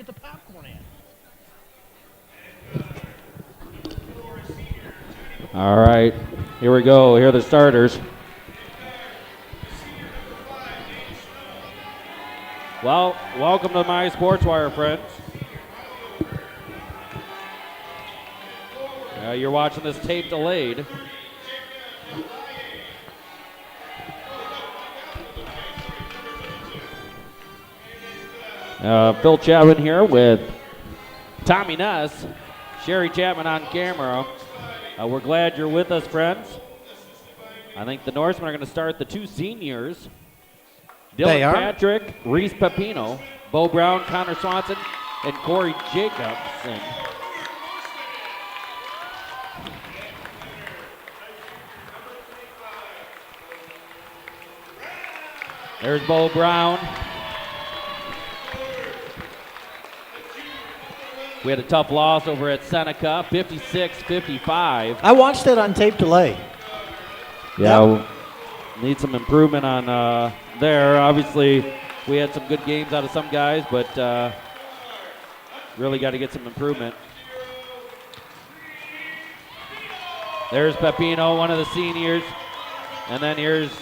get the popcorn at? All right, here we go. Here are the starters. Well, welcome to my Sports Wire, friends. You're watching this tape delayed. Phil Chapman here with Tommy Nuss, Sherry Chapman on camera. We're glad you're with us, friends. I think the Norsemen are going to start the two seniors. Dylan Patrick, Reese Pepino, Bo Brown, Connor Swanson, and Corey Jacobson. There's Bo Brown. We had a tough loss over at Seneca, 56-55. I watched it on tape delay. Yeah, we'll need some improvement on there. Obviously, we had some good games out of some guys, but really got to get some improvement. There's Pepino, one of the seniors. And then here's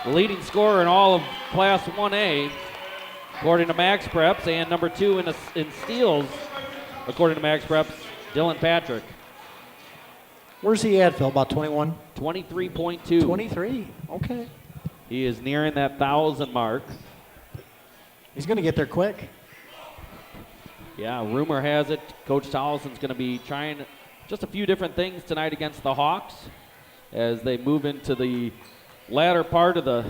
the leading scorer in all of Class 1A, according to Max Preps, and number 2 in steals, according to Max Preps, Dylan Patrick. Where's he at, Phil? About 21? 23.2. 23, okay. He is nearing that 1,000 mark. He's going to get there quick. Yeah, rumor has it Coach Tollison's going to be trying just a few different things tonight against the Hawks as they move into the latter part of the,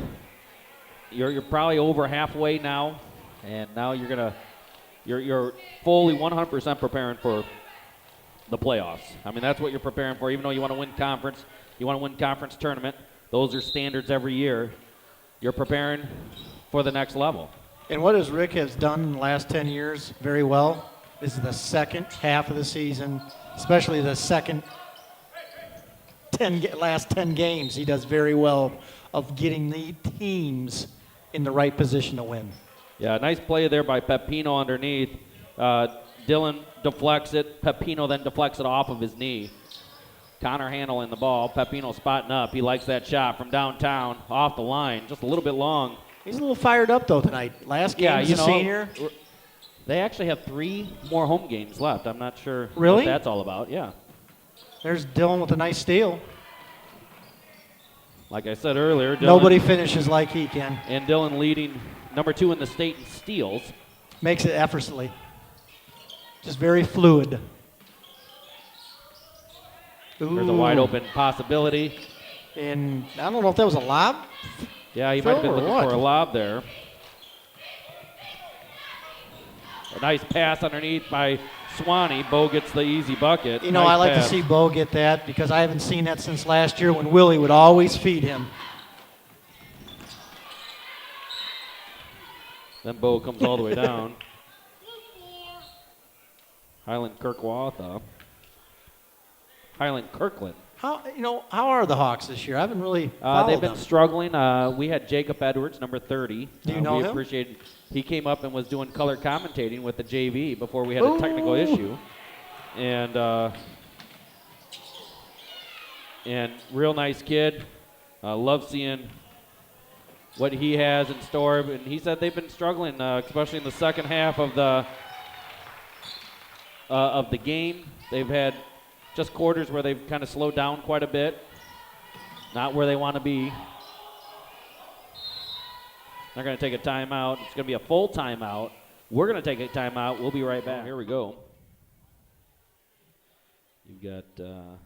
you're probably over halfway now, and now you're fully 100% preparing for the playoffs. I mean, that's what you're preparing for. Even though you want to win conference, you want to win conference tournament. Those are standards every year. You're preparing for the next level. And what has Rick has done in the last 10 years very well is the second half of the season, especially the last 10 games, he does very well of getting the teams in the right position to win. Yeah, nice play there by Pepino underneath. Dylan deflects it. Pepino then deflects it off of his knee. Connor handling the ball. Pepino spotting up. He likes that shot from downtown, off the line, just a little bit long. He's a little fired up, though, tonight. Last game as a senior. They actually have 3 more home games left. I'm not sure really what that's all about. Yeah. There's Dylan with a nice steal. Like I said earlier, Dylan, nobody finishes like he can. And Dylan leading number 2 in the state in steals. Makes it effortlessly. Just very fluid. Ooh. There's a wide open possibility. And I don't know if that was a lob. Yeah, he might have been looking for a lob there. A nice pass underneath by Swanee. Bo gets the easy bucket. You know, nice I like pass. to see Bo get that because I haven't seen that since last year when Willie would always feed him. Then Bo comes all the way down. Highland Kirkland. How are the Hawks this year? I haven't really followed They've been them. struggling. We had Jacob Edwards, number 30. Do you know we him? appreciate. He came up and was doing color commentating with the JV before we had a technical issue, and real nice kid. Love seeing what he has in store. And he said they've been struggling, especially in the second half of the game. They've had just quarters where they've kind of slowed down quite a bit. Not where they want to be. They're going to take a timeout. It's going to be a full timeout. We're going to take a timeout. We'll be right back. Here we go. You've got a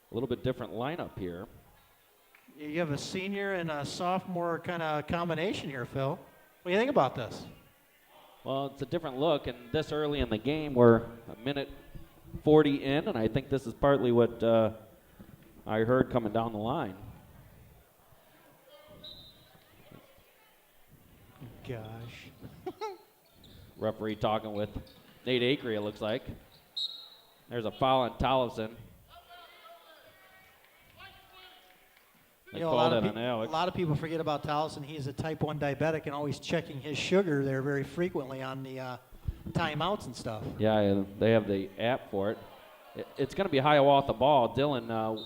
little bit different lineup here. You have a senior and a sophomore kind of combination here, Phil. What do you think about this? Well, it's a different look, and this early in the game, we're a minute 40 in, and I think this is partly what I heard coming down the line. Gosh. Referee talking with Nate Acree, it looks like. There's a foul on Tollefson. You know, call that on Alex. a lot of people forget about Towson. He is a type 1 diabetic and always checking his sugar there very frequently on the timeouts and stuff. Yeah, they have the app for it. It's going to be Hiawatha ball. Dylan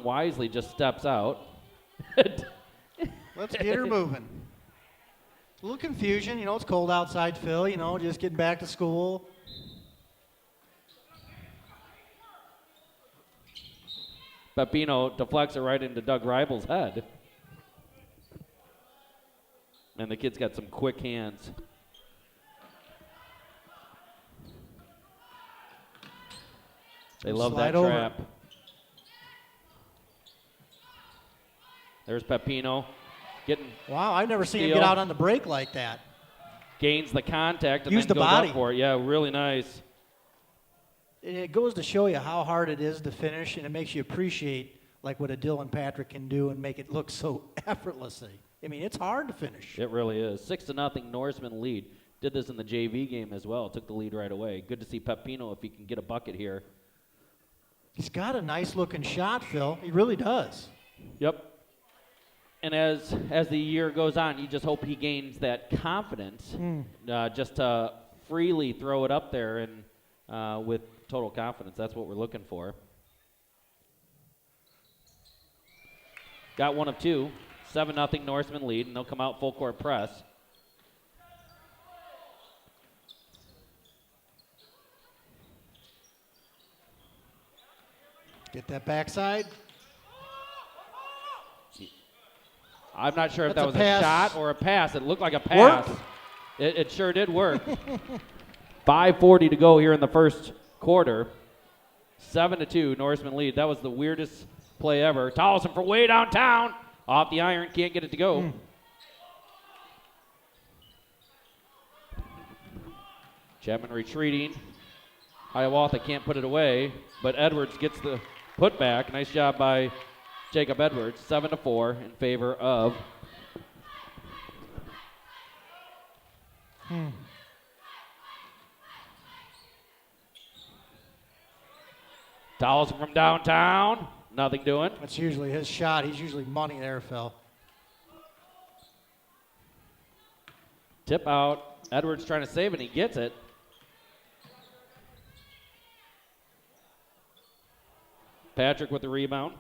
wisely just steps out. Let's get her moving. A little confusion. You know, it's cold outside, Phil. You know, just getting back to school. Pepino deflects it right into Doug Ribel's head. And the kid's got some quick hands. They love that trap. Over. There's Pepino getting. Wow, I've never seen him get out on the break like that. Gains the contact and Use then the goes body up for it. Yeah, really nice. It goes to show you how hard it is to finish, and it makes you appreciate like what a Dylan Patrick can do and make it look so effortlessly. I mean, it's hard to finish. It really is. 6-0 Norseman lead. Did this in the JV game as well. Took the lead right away. Good to see Pepino if he can get a bucket here. He's got a nice-looking shot, Phil. He really does. Yep. And as the year goes on, you just hope he gains that confidence just to freely throw it up there and with total confidence. That's what we're looking for. Got one of two. 7-0 Norseman lead, and they'll come out full court press. Get that backside. I'm not sure if That's that was a a shot or a pass. It looked like a pass. It sure did work. 5:40 to go here in the first quarter. 7-2 Norseman lead. That was the weirdest play ever. Towson for way downtown. Off the iron, can't get it to go. Chapman retreating. Hiawatha can't put it away, but Edwards gets the putback. Nice job by Jacob Edwards. 7-4 in favor of Towson from downtown. Nothing doing. That's usually his shot. He's usually money there, Phil. Tip out. Edwards trying to save it. He gets it. Patrick with the rebound.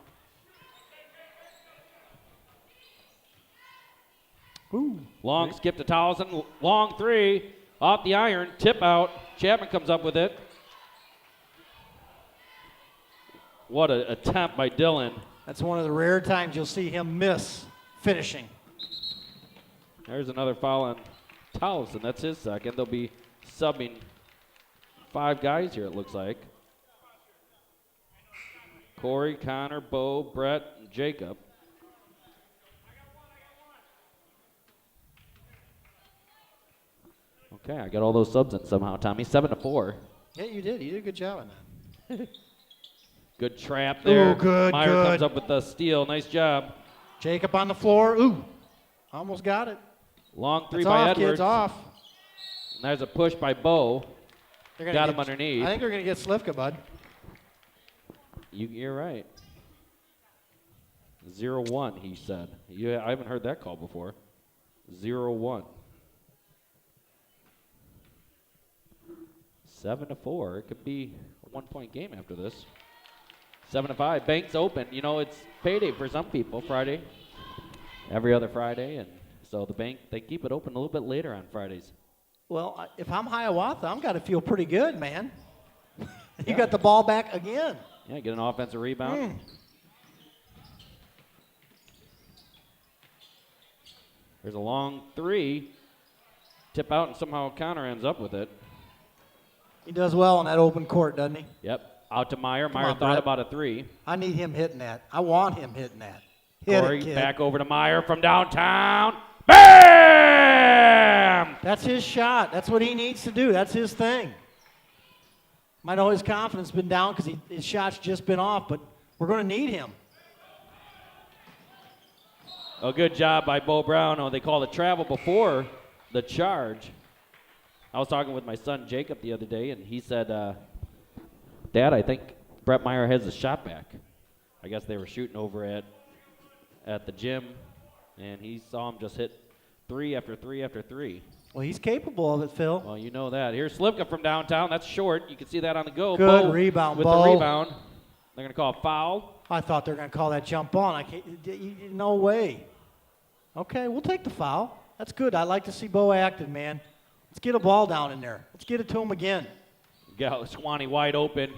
Ooh. Long skip to Towson. Long three. Off the iron. Tip out. Chapman comes up with it. What an attempt by Dylan. That's one of the rare times you'll see him miss finishing. There's another foul on Towson. That's his second. They'll be subbing 5 guys here, it looks like. Corey, Connor, Bo, Brett, and Jacob. Okay, I got all those subs in somehow, Tommy. 7-4. Yeah, you did. You did a good job on that. Good trap there. Ooh, good, Meyer good. comes up with the steal. Nice job. Jacob on the floor. Ooh, almost got it. Long three It's by off, Edwards. kids, off. And there's a push by Bo. They're Got gonna him underneath. I think they're going to get Slivka, bud. You're right. 0-1, he said. I haven't heard that call before. 0-1. 7-4. It could be a 1-point game after this. 7-5. Bank's open. You know, it's payday for some people, Friday. Every other Friday. And so the bank, they keep it open a little bit later on Fridays. Well, if I'm Hiawatha, I'm got to feel pretty good, man. You got the ball back again. Yeah, get an offensive rebound. There's a long three. Tip out, and somehow Connor ends up with it. He does well on that open court, doesn't he? Yep. Out to Meyer. Meyer on, thought Brett. about a three. I need him hitting that. I want him hitting that. Hit Corey it, kid. back over to Meyer from downtown. Bam! That's his shot. That's what he needs to do. That's his thing. Might know his confidence been down because his shot's just been off, but we're going to need him. A good job by Bo Brown. Oh, they called a travel before the charge. I was talking with my son Jacob the other day, and he said, Dad, I think Brett Meyer has the shot back. I guess they were shooting over at at the gym, and he saw him just hit 3 after 3 after 3. Well, he's capable of it, Phil. Well, you know that. Here's Slivka from downtown. That's short. You can see that on the go. Good Bo rebound, with Bo. the rebound. They're going to call a foul. I thought they were going to call that jump ball. And I can't, no way. Okay, we'll take the foul. That's good. I like to see Bo active, man. Let's get a ball down in there. Let's get it to him again. Got Swanee wide open.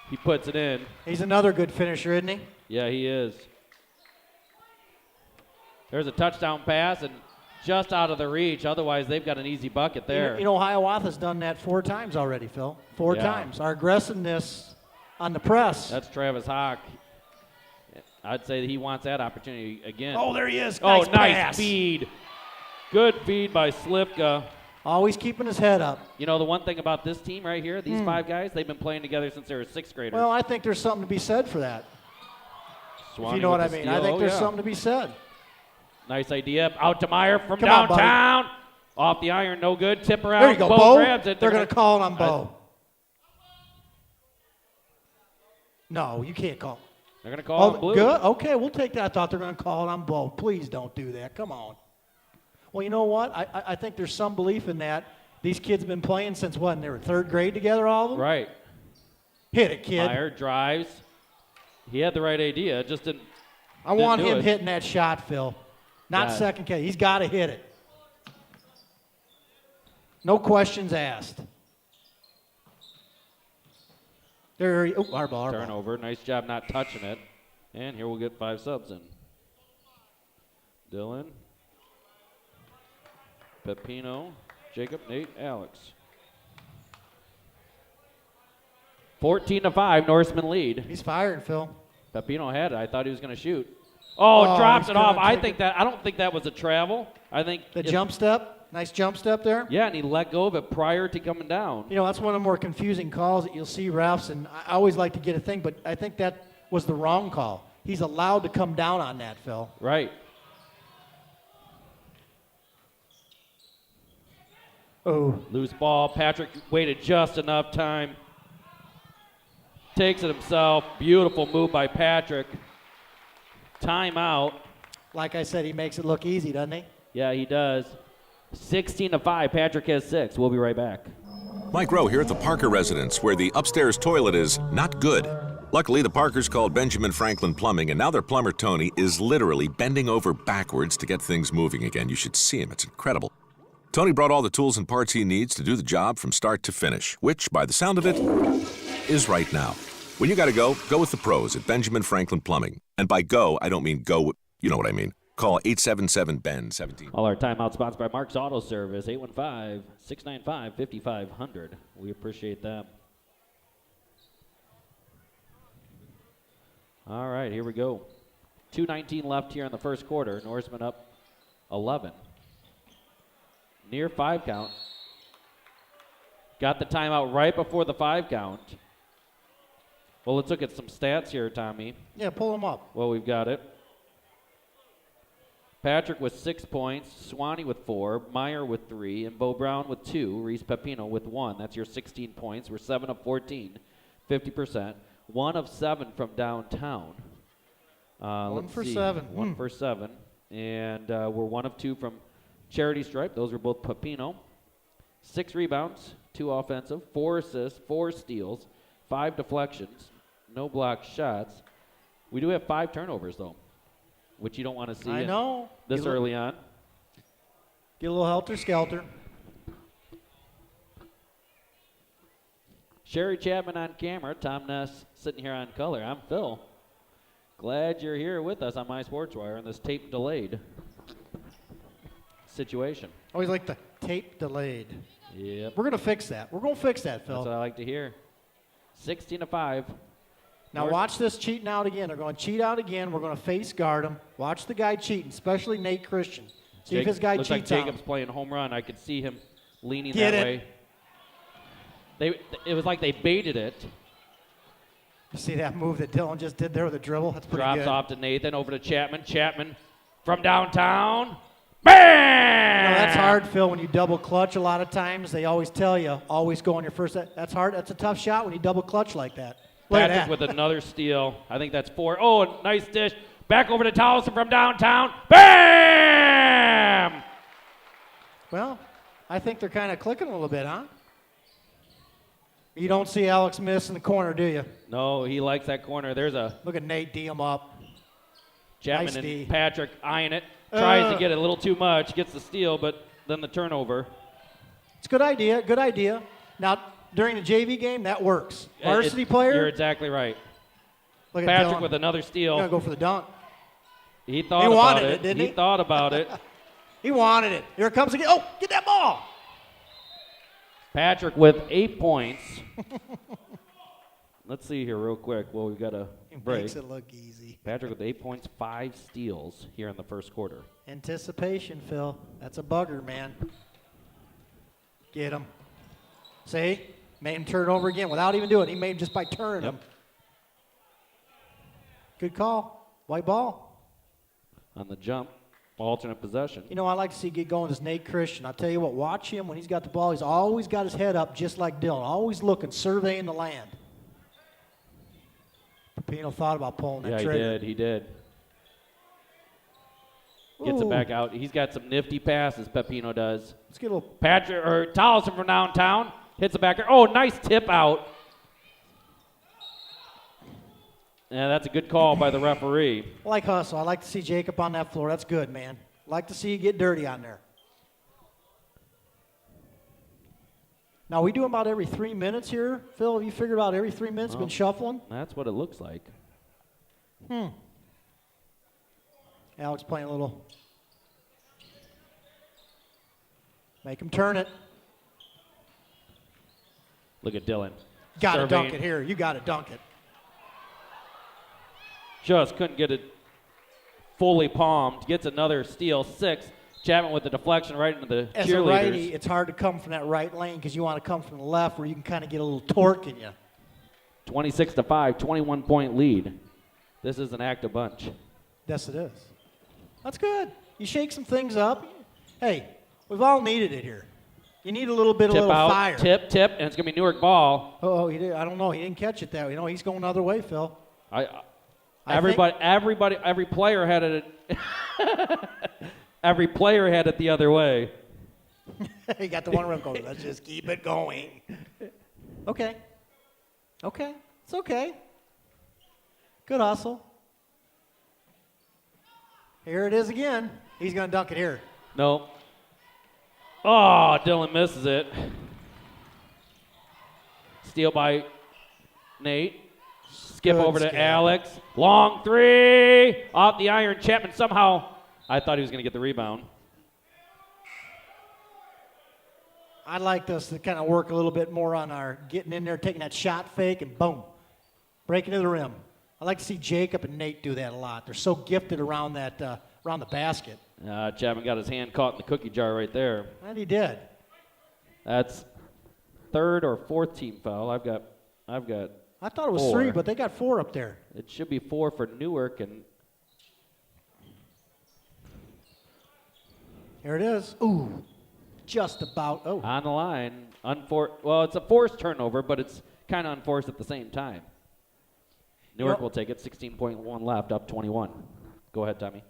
He puts it in. He's another good finisher, isn't he? Yeah, he is. There's a touchdown pass, and just out of the reach. Otherwise, they've got an easy bucket there. You know, Hiawatha's done that 4 times already, Phil. 4 Yeah. times. Our aggressiveness on the press. That's Travis Hawk. I'd say that he wants that opportunity again. Oh, there he is. Oh, Nice nice pass. feed. Good feed by Slivka. Always keeping his head up. You know, the one thing about this team right here, these 5 guys, they've been playing together since they were 6th graders. Well, I think there's something to be said for that. Swanee If you know with what I the mean. steal. I think Oh, there's yeah. something to be said. Nice idea. Out to Meyer from Come on, buddy. downtown. Off the iron, no good. Tipper out. There you go, Bo Bo. grabs it. They're going to call it on Bo. No, you can't call. They're going to call it blue. Good. Okay, we'll take that. I thought they were going to call it on Bo. Please don't do that. Come on. Well, you know what? I think there's some belief in that. These kids have been playing since when? They were 3rd grade together, all of them? Right. Hit it, kid. Meyer drives. He had the right idea. Just didn't. I want do him it. hitting that shot, Phil. Not Yeah. second catch. He's got to hit it. No questions asked. There. Oh, our ball. Turnover. Nice job not touching it. And here we'll get 5 subs in. Dylan. Pepino. Jacob, Nate, Alex. 14-5, Norseman lead. He's firing, Phil. Pepino had it. I thought he was going to shoot. Oh, Oh, drops he's it off. gonna I take don't think that was a travel. I think The jump step. Nice jump step there. Yeah, and he let go of it prior to coming down. You know, that's one of the more confusing calls that you'll see refs, and I always like to get a thing, but I think that was the wrong call. He's allowed to come down on that, Phil. Right. Oh, Loose ball. Patrick waited just enough time. Takes it himself. Beautiful move by Patrick. Timeout. like I said, he makes it look easy, doesn't he? Yeah, he does. 16-5. Patrick has 6. We'll be right back. Mike Rowe here at the Parker residence, where the upstairs toilet is not good. Luckily, the Parkers called Benjamin Franklin Plumbing, and now their plumber, Tony, is literally bending over backwards to get things moving again. You should see him. It's incredible. Tony brought all the tools and parts he needs to do the job from start to finish, which, by the sound of it, is right now. When you gotta go with the pros at Benjamin Franklin Plumbing. And by go, I don't mean go, you know what I mean. Call 877-BEN-17. All our timeout sponsored by Mark's Auto Service, 815-695-5500. We appreciate that. All right, here we go. 2:19 left here in the first quarter. Norseman up 11. Near 5 count. Got the timeout right before the 5 count. Well, let's look at some stats here, Tommy. Yeah, pull him up. Well, we've got it. Patrick with 6 points, Swanee with 4, Meyer with 3, and Bo Brown with 2, Reese Pepino with 1. That's your 16 points. We're 7 of 14, 50%. 1 of 7 from downtown. One for see. 7. 1 for 7. And we're 1 of 2 from Charity Stripe. Those were both Pepino. 6 rebounds, 2 offensive, 4 assists, 4 steals, 5 deflections, no block shots. We do have 5 turnovers, though, which you don't want to see I know. this Get a early on. Get a little helter-skelter. Sherry Chapman on camera, Tom Ness sitting here on color. I'm Phil. Glad you're here with us on My Sports Wire in this tape delayed situation. Always like the tape delayed. Yep. We're going to fix that. We're going to fix that, Phil. That's what I like to hear. 16-5. Now watch this cheating out again. They're going to cheat out again. We're going to face guard him. Watch the guy cheating, especially Nate Christian. See if his guy looks like cheats on him. Jacob's playing home run. I could see him leaning Get that it. way. It was like they baited it. You see that move that Dylan just did there with a dribble? That's pretty Drops good. off to Nathan, over to Chapman. Chapman from downtown. Bam! You know, that's hard, Phil, when you double clutch a lot of times. They always tell you, always go on your first. That's hard. That's a tough shot when you double clutch like that. Look at Patrick that. with another steal. I think that's 4. Oh, a nice dish. Back over to Towson from downtown. Bam! Well, I think they're kind of clicking a little bit, huh? You don't see Alex miss in the corner, do you? No, he likes that corner. There's a Look at Nate D him up. Chapman Nice D. and Patrick eyeing it. Tries to get it a little too much. Gets the steal, but then the turnover. It's a good idea. Good idea. Now, during the JV game, that works. Varsity player. You're exactly right. Look at Patrick Dylan. with another steal. Gonna go for the dunk. He thought He about wanted it. it, didn't he? thought about it. He wanted it. Here it comes again. Oh, get that ball. Patrick with 8 points. Let's see here real quick. Well, we've got a break. Makes it look easy. Patrick with 8 points, 5 steals here in the first quarter. Anticipation, Phil. That's a bugger, man. Get him. See? Made him turn over again without even doing it. He made him just by turning him. Good call. White ball. On the jump, alternate possession. You know, I like to see get going is Nate Christian. I'll tell you what, watch him when he's got the ball. He's always got his head up just like Dylan. Always looking, surveying the land. Pepino thought about pulling that trigger. He did. Gets it back out. He's got some nifty passes, Pepino does. Let's get a little. Patrick, or Towson from downtown, hits it back there. Oh, nice tip out. Yeah, that's a good call by the referee. I like hustle. I like to see Jacob on that floor. That's good, man. Like to see you get dirty on there. Now, we do about every 3 minutes here. Phil, have you figured out every 3 minutes been shuffling? That's what it looks like. Alex playing a little. Make him turn it. Look at Dylan. Got to Surveying. dunk it here. You got to dunk it. Just couldn't get it fully palmed. Gets another steal, 6. Chapman with the deflection right into the As a cheerleaders. righty, it's hard to come from that right lane because you want to come from the left where you can kind of get a little torque in you. 26-5, 21-point lead. This is an active bunch. Yes, it is. That's good. You shake some things up. Hey, we've all needed it here. You need a little bit of Tip little out, fire. tip, and it's going to be Newark ball. Oh, he did. I don't know. He didn't catch it that way. You know, he's going the other way, Phil. Every player had it. Every player had it the other way. He got the one rim going. Let's just keep it going. Okay. It's okay. Good hustle. Here it is again. He's going to dunk it here. No. Oh, Dylan misses it. Steal by Nate. Skip Good over to skip. Alex. Long 3. Off the iron. Chapman somehow. I thought he was going to get the rebound. I'd like us to kind of work a little bit more on our getting in there, taking that shot fake, and boom, breaking to the rim. I like to see Jacob and Nate do that a lot. They're so gifted around that around the basket. Chapman got his hand caught in the cookie jar right there. And he did. That's 3rd or 4th team foul. I've got. I thought it was 4. 3, but they got 4 up there. It should be 4 for Newark, and Here it is. Ooh, just about. Oh, on the line. Well, it's a forced turnover, but it's kind of unforced at the same time. Newark will take it. 16.1 left, up 21. Go ahead, Tommy.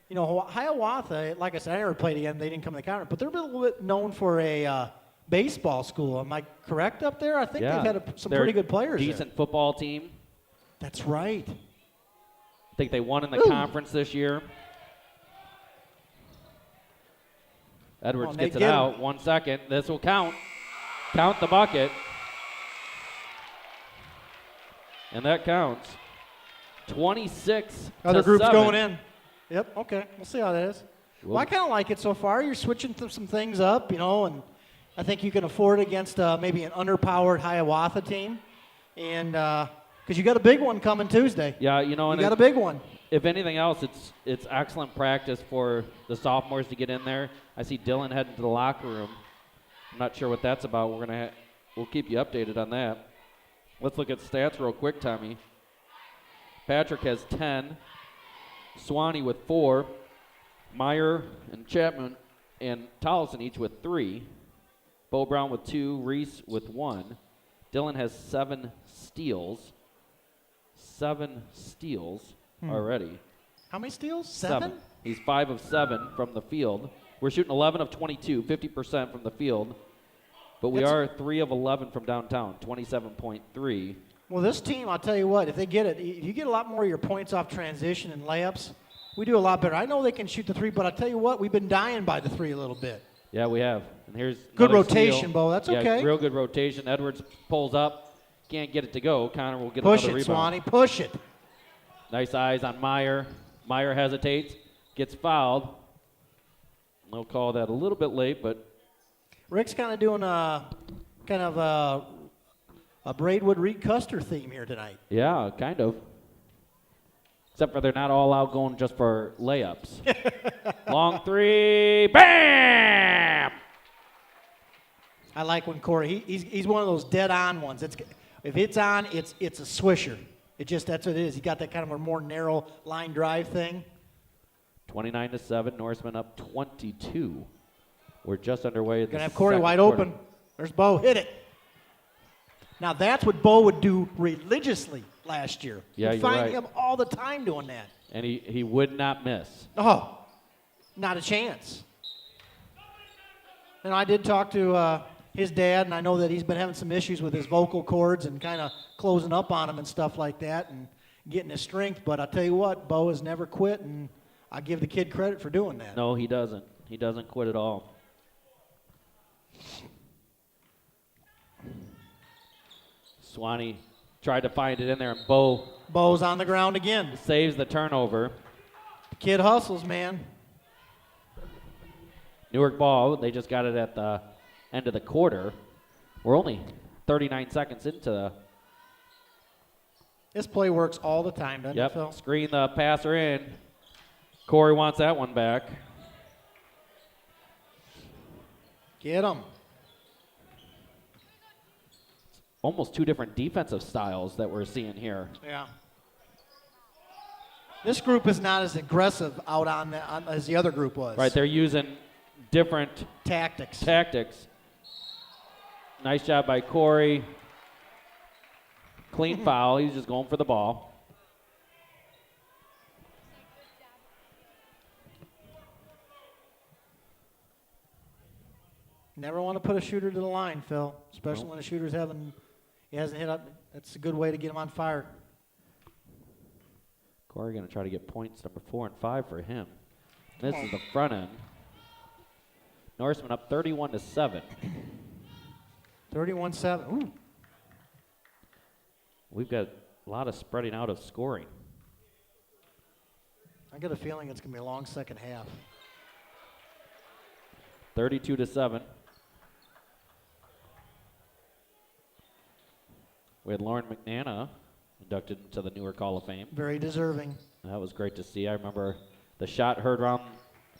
you know, Hiawatha, like I said, I never played again. They didn't come to the counter, but they're a little bit known for a baseball school. Am I correct up there? I think they've had some They're pretty good players. Decent football team. That's right. I think they won in the conference this year. Edwards gets it out. 1 second. This will count. Count the bucket. And that counts. 26 Other to group's 7. going in. Yep, okay. We'll see how that is. Well, I kind of like it so far. You're switching some things up, you know, and I think you can afford it against maybe an underpowered Hiawatha team. And because you got a big one coming Tuesday. Yeah, you know, you got a big one. If anything else, it's excellent practice for the sophomores to get in there. I see Dylan heading to the locker room. I'm not sure what that's about. We'll keep you updated on that. Let's look at stats real quick, Tommy. Patrick has 10. Swanee with 4. Meyer and Chapman and Tolleson each with 3. Bo Brown with 2. Reese with 1. Dylan has 7 steals. 7 steals already. How many steals? 7? He's 5 of 7 from the field. We're shooting 11 of 22, 50% from the field. But we are 3 of 11 from downtown, 27.3. Well, this team, I'll tell you what, if they get it, you get a lot more of your points off transition and layups. We do a lot better. I know they can shoot the 3, but I'll tell you what, we've been dying by the 3 a little bit. Yeah, we have. And here's good another rotation, steal. Bo. That's yeah, okay. Real good rotation. Edwards pulls up. Can't get it to go. Connor will get Push another it, rebound. Swanee. Push it. Nice eyes on Meyer. Meyer hesitates. Gets fouled. They'll call that a little bit late, but Rick's kind of doing a Braidwood Reed Custer theme here tonight. yeah, kind of. Except for they're not all out going just for layups. Long 3. Bam! I like when Corey, he's one of those dead-on ones. If it's on, it's a swisher. That's what it is. He got that kind of a more narrow line drive thing. 29-7. Norseman up 22. We're just underway. Gonna have Corey wide open. There's Bo. Hit it. Now that's what Bo would do religiously last year. Yeah, You'd you're find right. him all the time doing that. And he would not miss. Oh, not a chance. And I did talk to his dad, and I know that he's been having some issues with his vocal cords and kind of closing up on him and stuff like that and getting his strength. But I'll tell you what, Bo has never quit, and I give the kid credit for doing that. No, he doesn't. He doesn't quit at all. Swanee tried to find it in there, and Bo's on the ground again. saves the turnover. The kid hustles, man. Newark ball. They just got it at the end of the quarter. We're only 39 seconds into the This play works all the time, doesn't it, Phil? Screen the passer in. Corey wants that one back. Get him. Almost 2 different defensive styles that we're seeing here. Yeah. This group is not as aggressive out as the other group was. Right, they're using different Tactics. Nice job by Corey. Clean foul. He's just going for the ball. Never want to put a shooter to the line, Phil, especially when a shooter's he hasn't hit up. That's a good way to get him on fire. Corey going to try to get points number 4 and 5 for him. This is the front end. Norseman up 31-7. 31-7. Ooh. We've got a lot of spreading out of scoring. I get a feeling it's going to be a long second half. 32-7. We had Lauren McNana inducted into the Newark Hall of Fame. Very deserving. That was great to see. I remember the shot heard around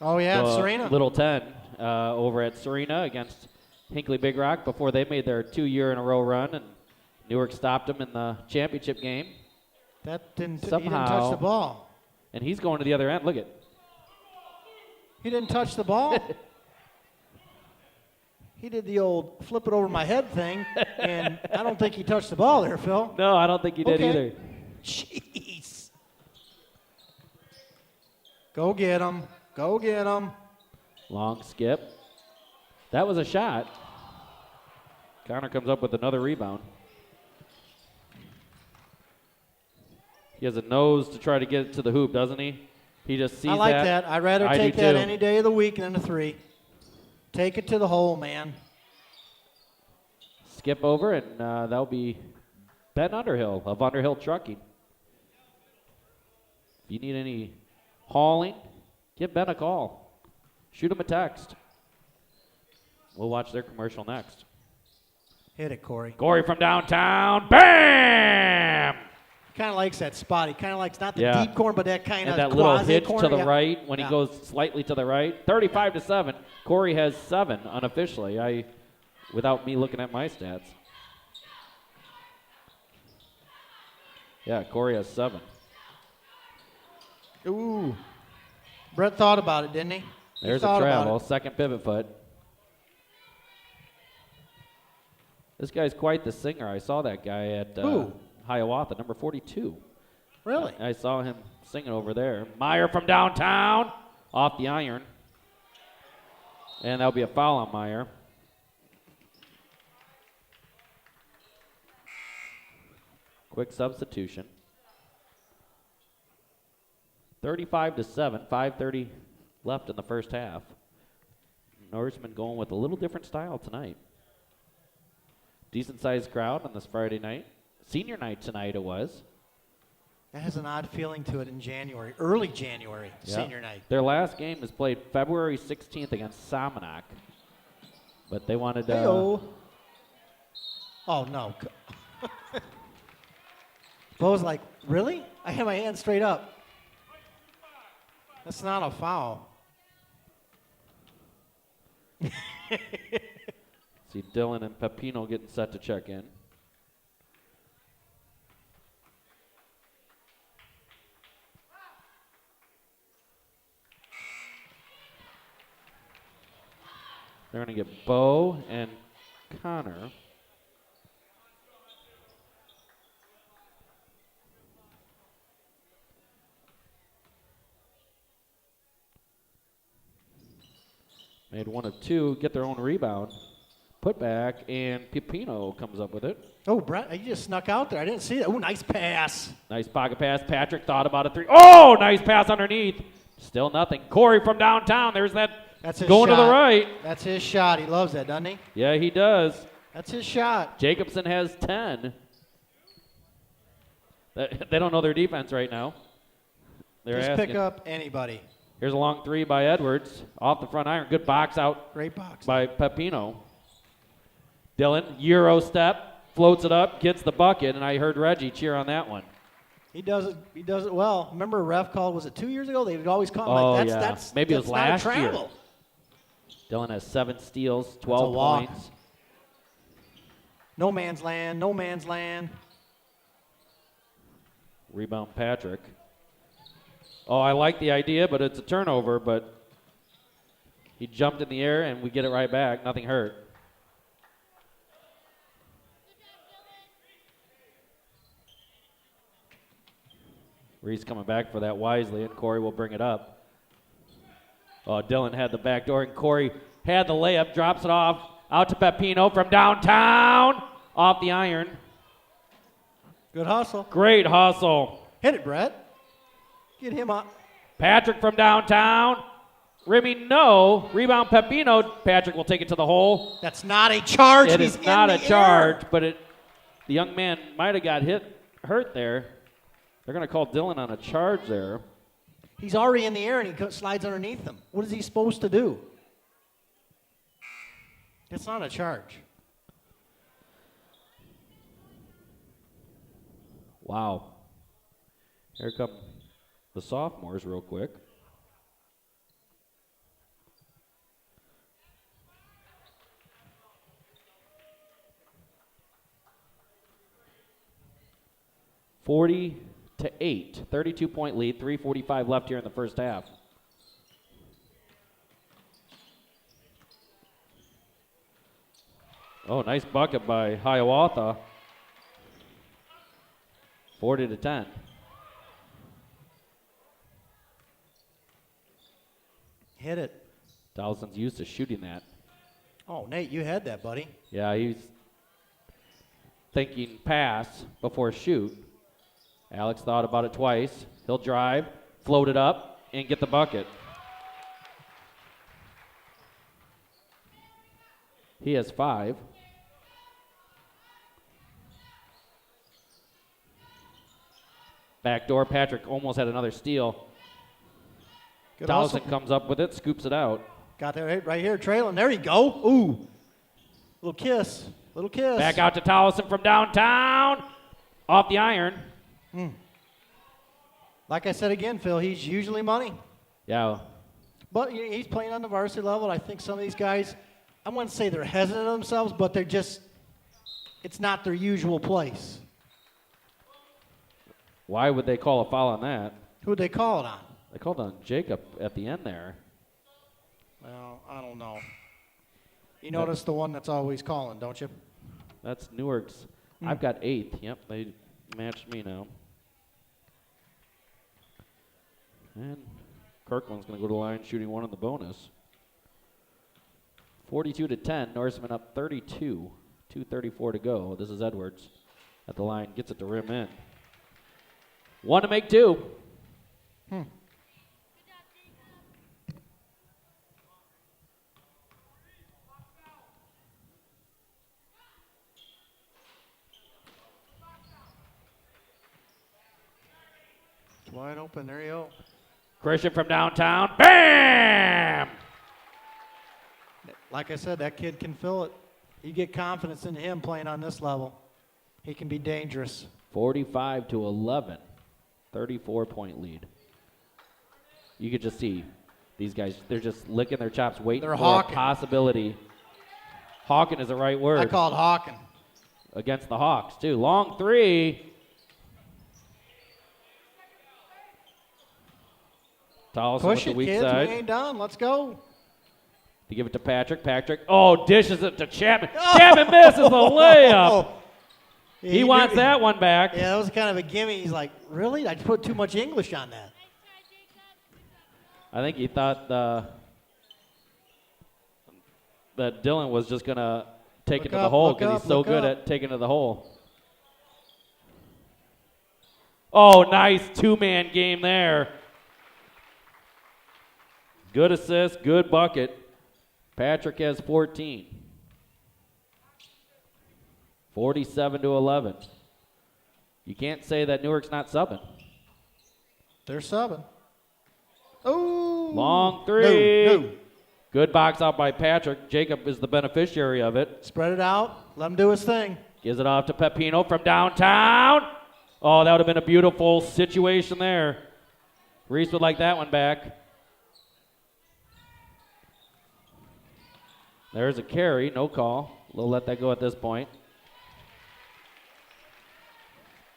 Oh, yeah, the Serena. Little 10 over at Serena against Hinckley Big Rock before they made their 2-year-in-a-row run, and Newark stopped them in the championship game. He didn't Somehow- touch the ball. And he's going to the other end. Look at. He didn't touch the ball. He did the old flip it over my head thing, and I don't think he touched the ball there, Phil. No, I don't think he did Okay. either. Jeez. Go get him. Go get him. Long skip. That was a shot. Connor comes up with another rebound. He has a nose to try to get it to the hoop, doesn't he? He just sees I like that. that. I'd rather I take do that too. any day of the week than a 3. Take it to the hole, man. Skip over, and that'll be Ben Underhill of Underhill Trucking. If you need any hauling, give Ben a call. Shoot him a text. We'll watch their commercial next. Hit it, Corey. Corey from downtown. Bam! Kind of likes that spot. He kind of likes not the deep corner, but that kind And of that little quasi hitch corner. to the Yeah. right when Yeah. he goes slightly to the right. 35-7. Corey has 7 unofficially. Without me looking at my stats. Yeah, Corey has 7. Ooh. Brett thought about it, didn't he? There's he a thought about travel. it. Second pivot foot. This guy's quite the singer. I saw that guy at Who? Hiawatha, number 42. Really? I saw him singing over there. Meyer from downtown, off the iron. And that'll be a foul on Meyer. Quick substitution. 35-7, 5:30 left in the first half. Norseman going with a little different style tonight. Decent-sized crowd on this Friday night. Senior night tonight it was. That has an odd feeling to it in January, early January, senior night. Their last game is played February 16th against Salmonac. But they wanted to... Hey-oh. Oh, no. Bo's like, really? I had my hand straight up. That's not a foul. See Dylan and Pepino getting set to check in. They're going to get Bo and Connor. Made one of two, get their own rebound. Put back, and Pepino comes up with it. Oh, Brett, you just snuck out there. I didn't see that. Oh, nice pass. Nice pocket pass. Patrick thought about a three. Oh, nice pass underneath. Still nothing. Corey from downtown. There's that. That's his going shot. to the right. That's his shot. He loves that, doesn't he? Yeah, he does. That's his shot. Jacobson has 10. They don't know their defense right now. They're Just asking. pick up anybody. Here's a long three by Edwards. Off the front iron. Good box out Great box. by Pepino. Dylan, Euro step, floats it up, gets the bucket, and I heard Reggie cheer on that one. He does it. He does it well. Remember, a ref called. Was it 2 years ago? They would always call him Oh, like yeah. that's Maybe it that's was not a last year. travel. Dylan has 7 steals, That's a 12 walk. points. No man's land. No man's land. Rebound Patrick. Oh, I like the idea, but it's a turnover, but he jumped in the air, and we get it right back. Nothing hurt. Reese coming back for that wisely, and Corey will bring it up. Oh, Dylan had the back door, and Corey had the layup, drops it off, out to Pepino from downtown, off the iron. Good hustle. Great hustle. Hit it, Brett. Get him up. Patrick from downtown. Remy, no. Rebound Pepino. Patrick will take it to the hole. That's not a charge. It He's is not in a the charge, air. but the young man might have got hurt there. They're going to call Dylan on a charge there. He's already in the air and he slides underneath them. What is he supposed to do? It's not a charge. Wow. Here come the sophomores real quick. (40-8), 32-point lead, 3:45 left here in the first half. Oh, nice bucket by Hiawatha. 40-10. Hit it. Dawson's used to shooting that. Oh, Nate, you had that, buddy. Yeah, he's thinking pass before shoot. Alex thought about it twice. He'll drive, float it up, and get the bucket. He has 5. Backdoor, Patrick almost had another steal. Good Dawson hustle. comes up with it, scoops it out. Got that right here, trailing. There you go. Ooh. Little kiss. Little kiss. Back out to Towson from downtown. Off the iron. Like I said again, Phil, he's usually money. Yeah. But he's playing on the varsity level. I think some of these guys, I wouldn't say they're hesitant of themselves, but they're just, it's not their usual place. Why would they call a foul on that? Who'd they call it on? They called on Jacob at the end there. Well, I don't know. You notice the one that's always calling, don't you? That's Newark's. I've got 8th. Yep, they matched me now. And Kirkland's going to go to the line shooting one on the bonus. 42-10, Norseman up 32. 2:34 to go. This is Edwards at the line, gets it to rim in. One to make two. It's wide open. There you go. Christian from downtown. Bam! Like I said, that kid can fill it. You get confidence in him playing on this level. He can be dangerous. 45-11. 34-point lead. You could just see these guys, they're just licking their chops, waiting They're for hawking. a possibility. Hawking is the right word. I call it hawking. Against the Hawks, too. Long three. Tolleson with Push the it, weak kids. side. We ain't done. Let's go. To give it to Patrick. Patrick, dishes it to Chapman. Chapman misses the layup. He wants that one back. Yeah, that was kind of a gimme. He's like, really? I put too much English on that. I think he thought that Dylan was just going to take it to the hole because he's so good at taking it to the hole. Oh, nice two-man game there. Good assist, good bucket. Patrick has 14. 47-11. You can't say that Newark's not subbing. They're subbing. Oh. Long three. No. Good box out by Patrick. Jacob is the beneficiary of it. Spread it out. Let him do his thing. Gives it off to Pepino from downtown. Oh, that would have been a beautiful situation there. Reese would like that one back. There's a carry, no call. We'll let that go at this point.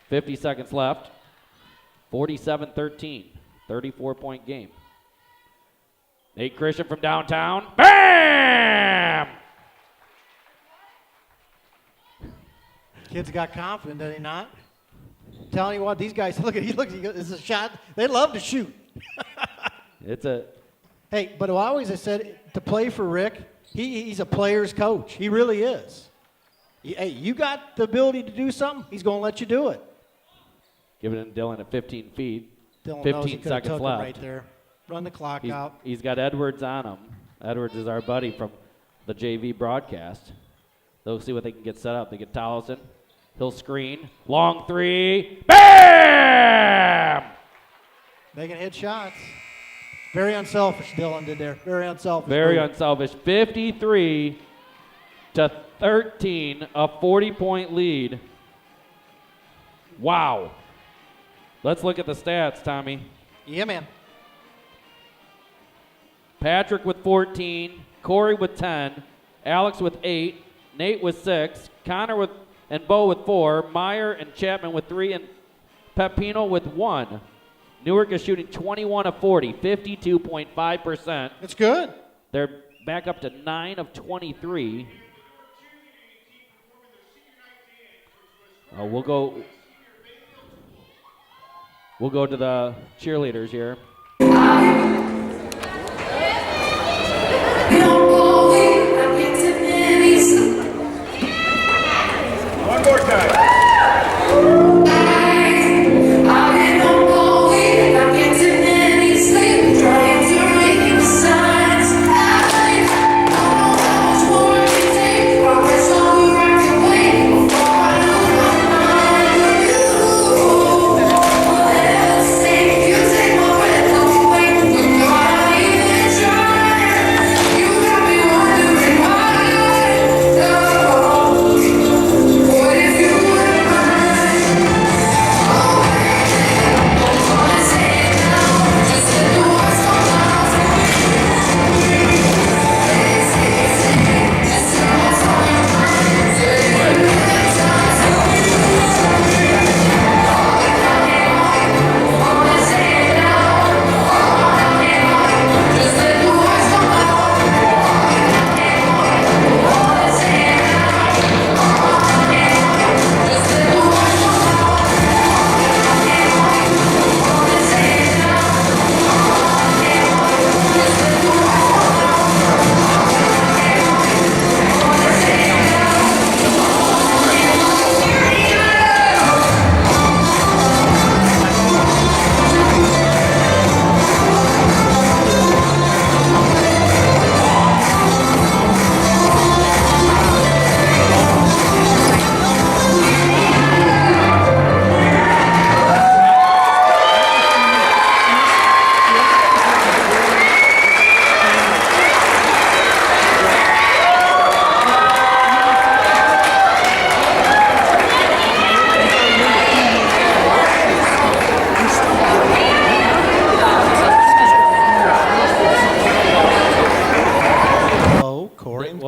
50 seconds left. 47-13, 34-point game. Nate Christian from downtown. Bam! Kid's got confidence, does he not? Telling you what, these guys, look, it's a shot. They love to shoot. Hey, but I said, to play for Rick, he's a player's coach. He really is. Hey, you got the ability to do something, he's going to let you do it. Give it to Dylan at 15 feet. Dylan 15 seconds left. right there. Run the clock out. He's got Edwards on him. Edwards is our buddy from the JV broadcast. They'll see what they can get set up. They get Tolleson. He'll screen. Long three. Bam! They can hit shots. Very unselfish, Dylan did there. Very unselfish. Very unselfish. 53-13, a 40-point lead. Wow. Let's look at the stats, Tommy. Yeah, man. Patrick with 14, Corey with 10, Alex with 8, Nate with 6, Connor and Bo with 4, Meyer and Chapman with 3, and Pepino with 1. Newark is shooting 21 of 40, 52.5%. It's good. They're back up to 9 of 23. We'll go to the cheerleaders here. One more time.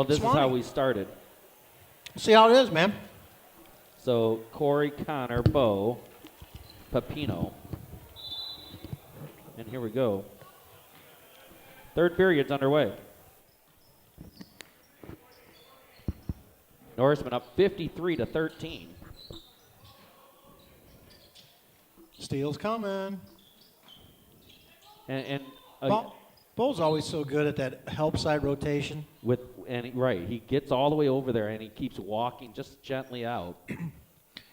Well, this is Swanee. how we started. See how it is, man. So Corey, Connor, Bo, Pepino. And here we go. Third period's underway. Norseman up 53-13. Steel's coming. And Bo's always so good at that help side rotation. He gets all the way over there and he keeps walking just gently out.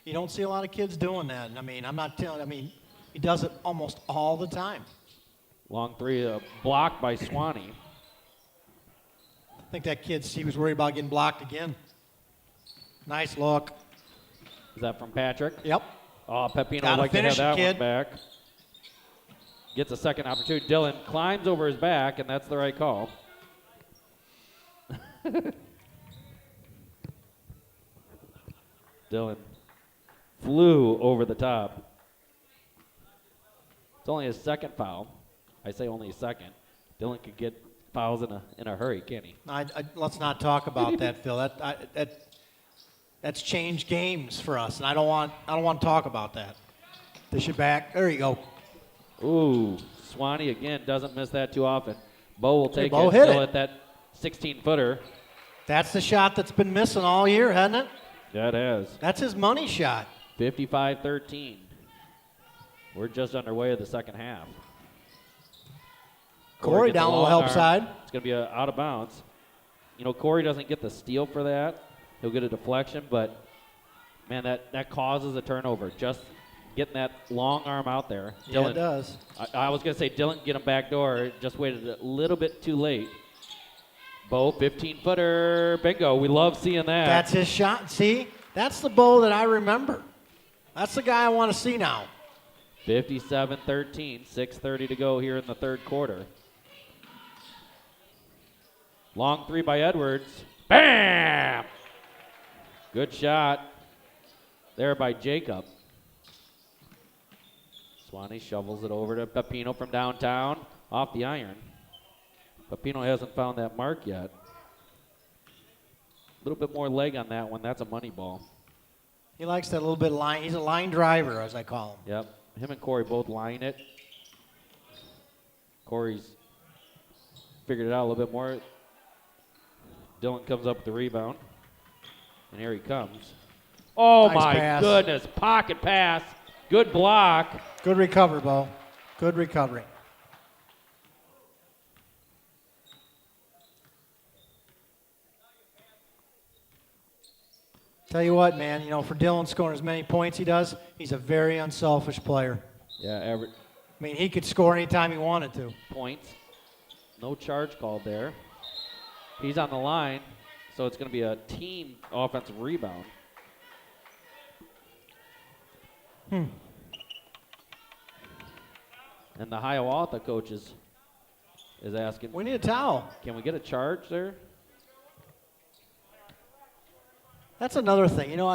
You don't see a lot of kids doing that. I mean, I'm not telling. I mean, he does it almost all the time. Long three, blocked by Swanee. I think that kid, he was worried about getting blocked again. Nice look. Is that from Patrick? Yep. Oh, Pepino Gotta would like to have finish it, that kid. one back. Gets a second opportunity. Dylan climbs over his back, and that's the right call. Dylan flew over the top. It's only his second foul. I say only a second. Dylan could get fouls in a hurry, can't he? Let's not talk about that, Phil. That's changed games for us, and I don't want to talk about that. Dish it back. There you go. Ooh, Swanee again doesn't miss that too often. Bo will take Bo it. hit Still it. at that 16-footer. That's the shot that's been missing all year, hasn't it? That has. That's his money shot. 55-13. We're just underway of the second half. Corey gets a down low long help arm. side. It's going to be out of bounds. You know, Corey doesn't get the steal for that. He'll get a deflection, but, man, that causes a turnover. Just getting that long arm out there. Yeah, Dylan, it does. I was going to say Dylan get him back door. Just waited a little bit too late. Bo, 15-footer. Bingo. We love seeing that. That's his shot. See? That's the Bo that I remember. That's the guy I want to see now. 57-13. 6:30 to go here in the third quarter. Long three by Edwards. Bam! Good shot there by Jacob. Swanee shovels it over to Pepino from downtown. Off the iron. Pepino hasn't found that mark yet. A little bit more leg on that one. That's a money ball. He likes that little bit of line. He's a line driver, as I call him. Yep. Him and Corey both line it. Corey's figured it out a little bit more. Dylan comes up with the rebound. And here he comes. Oh, Nice my pass. goodness. Pocket pass. Good block. Good recovery, Bo. Good recovery. Tell you what, man, you know, for Dylan scoring as many points he does, he's a very unselfish player. Yeah, average I mean, he could score anytime he wanted to. points. No charge called there. He's on the line, so it's going to be a team offensive rebound. And the Hiawatha coach is asking, We need a towel. can we get a charge there? That's another thing. You know,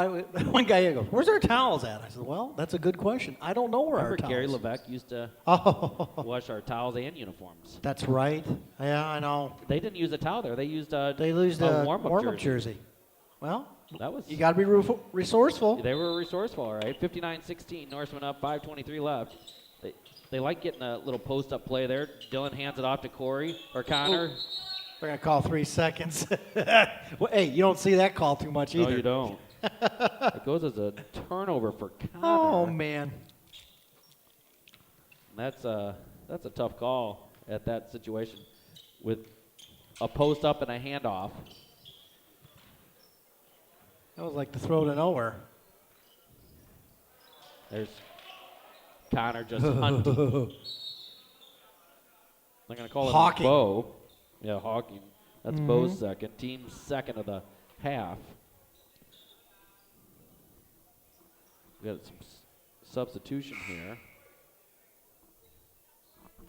one guy goes, "Where's our towels at?" I said, "Well, that's a good question. I don't know where Remember our towels." Gary Levesque used to Oh, wash our towels and uniforms. that's right. Yeah, I know. They didn't use a towel there. They used a warm-up warm-up jersey. Well, That was you got to be resourceful. They were resourceful, all right. 59-16, Norseman up, 5:23 left. They like getting a little post-up play there. Dylan hands it off to Corey or Connor. We're going to call 3 seconds. Well, hey, you don't see that call too much either. No, you don't. It goes as a turnover for Connor. Oh, man. And that's a tough call at that situation with a post-up and a handoff. That was like the throw to nowhere. There's Connor just hunting. I'm going to call it Hawking. Bo. Yeah, Hawking. That's Bo's second. Team's second of the half. We got some substitution here.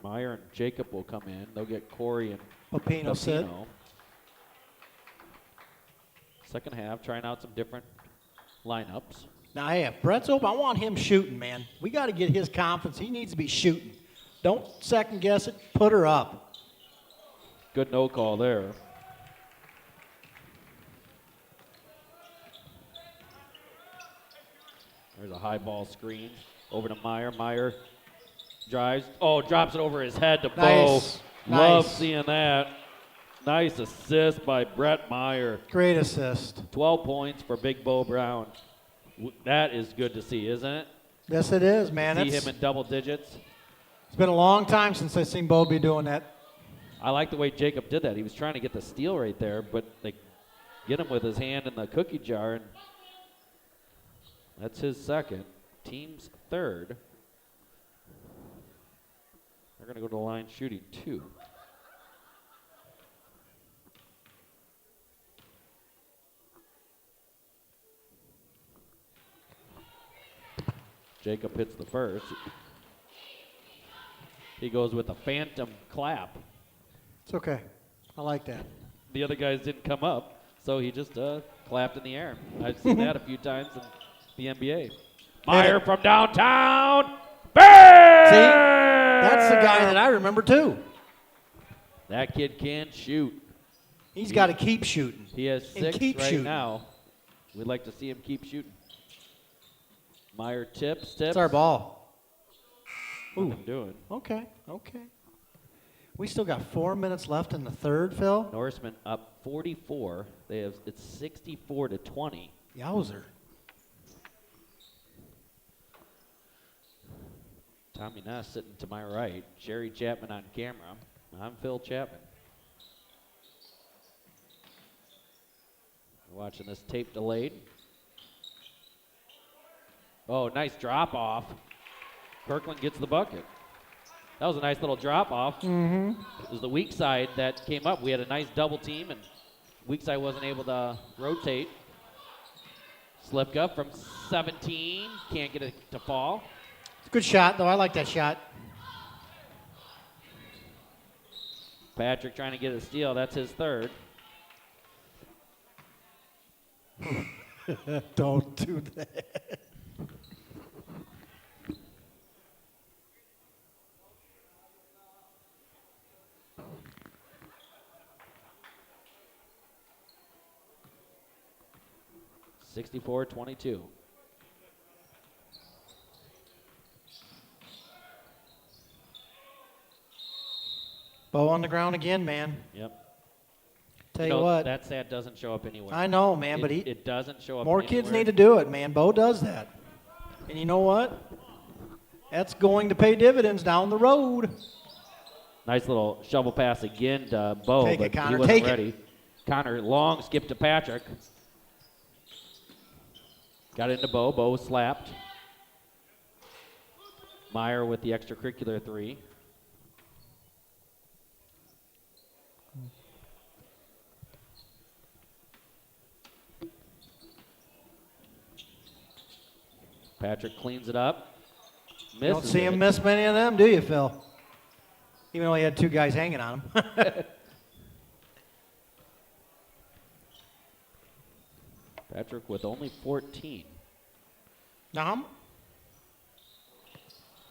Meyer and Jacob will come in. They'll get Corey and Pepino said. Pepino. Second half, trying out some different lineups. Now, hey, if Brett's open, I want him shooting, man. We got to get his confidence. He needs to be shooting. Don't second guess it. Put her up. Good no call there. There's a high ball screen over to Meyer. Meyer drives. Oh, drops it over his head to Bo. Nice. Love Nice. seeing that. Nice assist by Brett Meyer. Great assist. 12 points for Big Bo Brown. That is good to see, isn't it? Yes, it is, man. See him in double digits. It's been a long time since I've seen Bo be doing that. I like the way Jacob did that. He was trying to get the steal right there, but they get him with his hand in the cookie jar, and that's his second. Team's third. They're going to go to the line shooting 2. Jacob hits the first. He goes with a phantom clap. It's okay. I like that. The other guys didn't come up, so he just clapped in the air. I've seen that a few times in the NBA. Meyer from downtown. Bang! See? That's the guy that I remember, too. That kid can shoot. He's got to keep shooting. He has 6 keep right shooting. now. We'd like to see him keep shooting. Meyer tips. It's our ball. What I'm doing. Okay. We still got 4 minutes left in the third, Phil. Norseman up 44. It's 64-20. Yowzer. Tommy Ness sitting to my right. Jerry Chapman on camera. I'm Phil Chapman. We're watching this tape delayed. Oh, nice drop off. Kirkland gets the bucket. That was a nice little drop off. Mm-hmm. It was the weak side that came up. We had a nice double team, and weak side wasn't able to rotate. Slipped up from 17. Can't get it to fall. It's a good shot, though. I like that shot. Patrick trying to get a steal. That's his third. Don't do that. 64-22. Bo on the ground again, man. Yep. Tell you what. That stat doesn't show up anywhere. I know, man, but it doesn't show up more anywhere. kids need to do it, man. Bo does that. And you know what? That's going to pay dividends down the road. Nice little shovel pass again to Bo, Take but it, Connor, he wasn't take it. ready. Connor long skip to Patrick. Got into Bo. Bo slapped. Meyer with the extracurricular 3. Patrick cleans it up. You don't Misses see it. him miss many of them, do you, Phil? Even though he had 2 guys hanging on him. Patrick with only 14.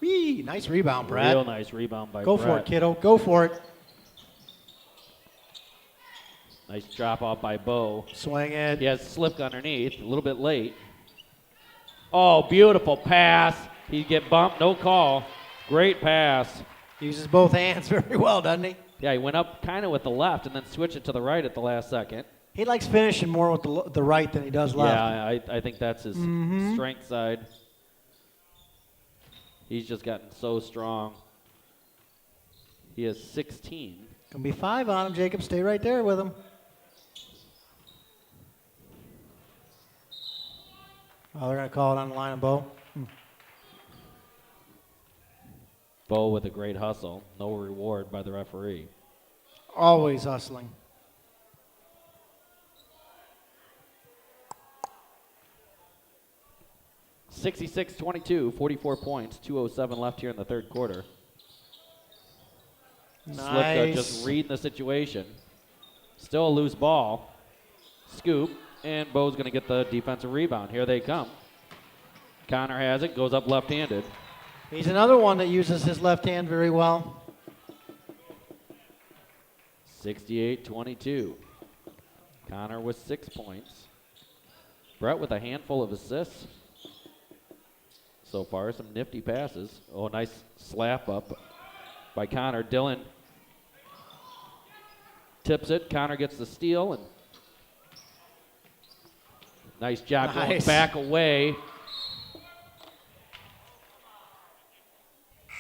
Whee, nice rebound, Brad. Real nice rebound by Go Brett. for it, kiddo. Go for it. Nice drop off by Bo. Swing it. He has slipped underneath, a little bit late. Oh, beautiful pass. He get bumped, no call. Great pass. Uses both hands very well, doesn't he? Yeah, he went up kind of with the left and then switched it to the right at the last second. He likes finishing more with the right than he does left. Yeah, I think that's his strength side. He's just gotten so strong. He has 16. Gonna be 5 on him, Jacob. Stay right there with him. Oh, they're gonna call it on the line of Bo. Bo with a great hustle. No reward by the referee. Always hustling. (66-22), 44 points, 2:07 left here in the third quarter. Slipka Nice. just reading the situation. Still a loose ball. Scoop, and Bo's going to get the defensive rebound. Here they come. Connor has it, goes up left-handed. He's another one that uses his left hand very well. 68-22. Connor with 6 points. Brett with a handful of assists. so far. Some nifty passes. Oh, nice slap up by Connor. Dillon tips it. Connor gets the steal, and nice job going back away.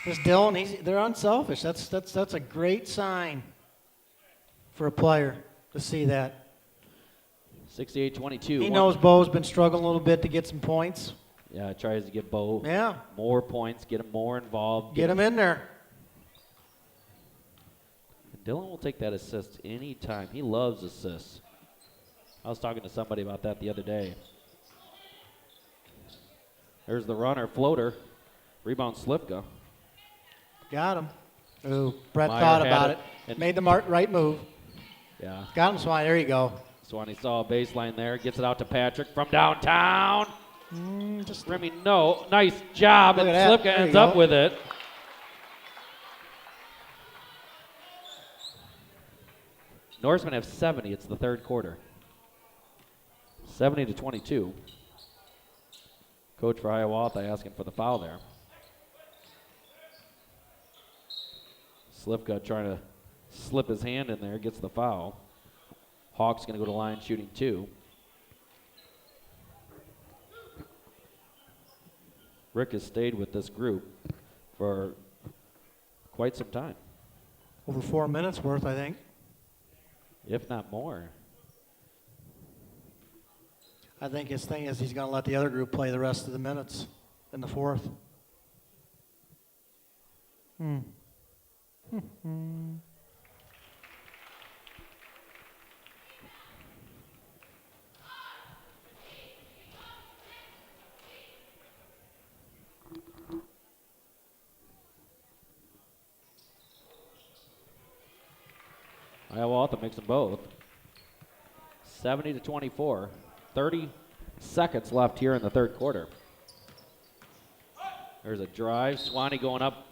This Dillon, they're unselfish. That's a great sign for a player to see that. 68-22. He knows Bo's been struggling a little bit to get some points. Yeah, tries to get Bo more points, get him more involved. Get him in there. Dillon will take that assist anytime. He loves assists. I was talking to somebody about that the other day. There's the runner, floater. Rebound, Slipka. Got him. Ooh, Brett Meyer thought had about it, it. Made the right move. Yeah. Got him, Swanee. There you go. Swanee saw a baseline there. Gets it out to Patrick from downtown. Remy, no. Nice job. And Slipka ends up with it. Norsemen have 70. It's the third quarter. 70-22. Coach for Hiawatha asking for the foul there. Slipka trying to slip his hand in there, gets the foul. Hawks going to go to line shooting 2. Rick has stayed with this group for quite some time. Over 4 minutes worth, I think. If not more. I think his thing is he's going to let the other group play the rest of the minutes in the fourth. Hiawatha makes them both. 70-24. 30 seconds left here in the third quarter. There's a drive. Swanee going up.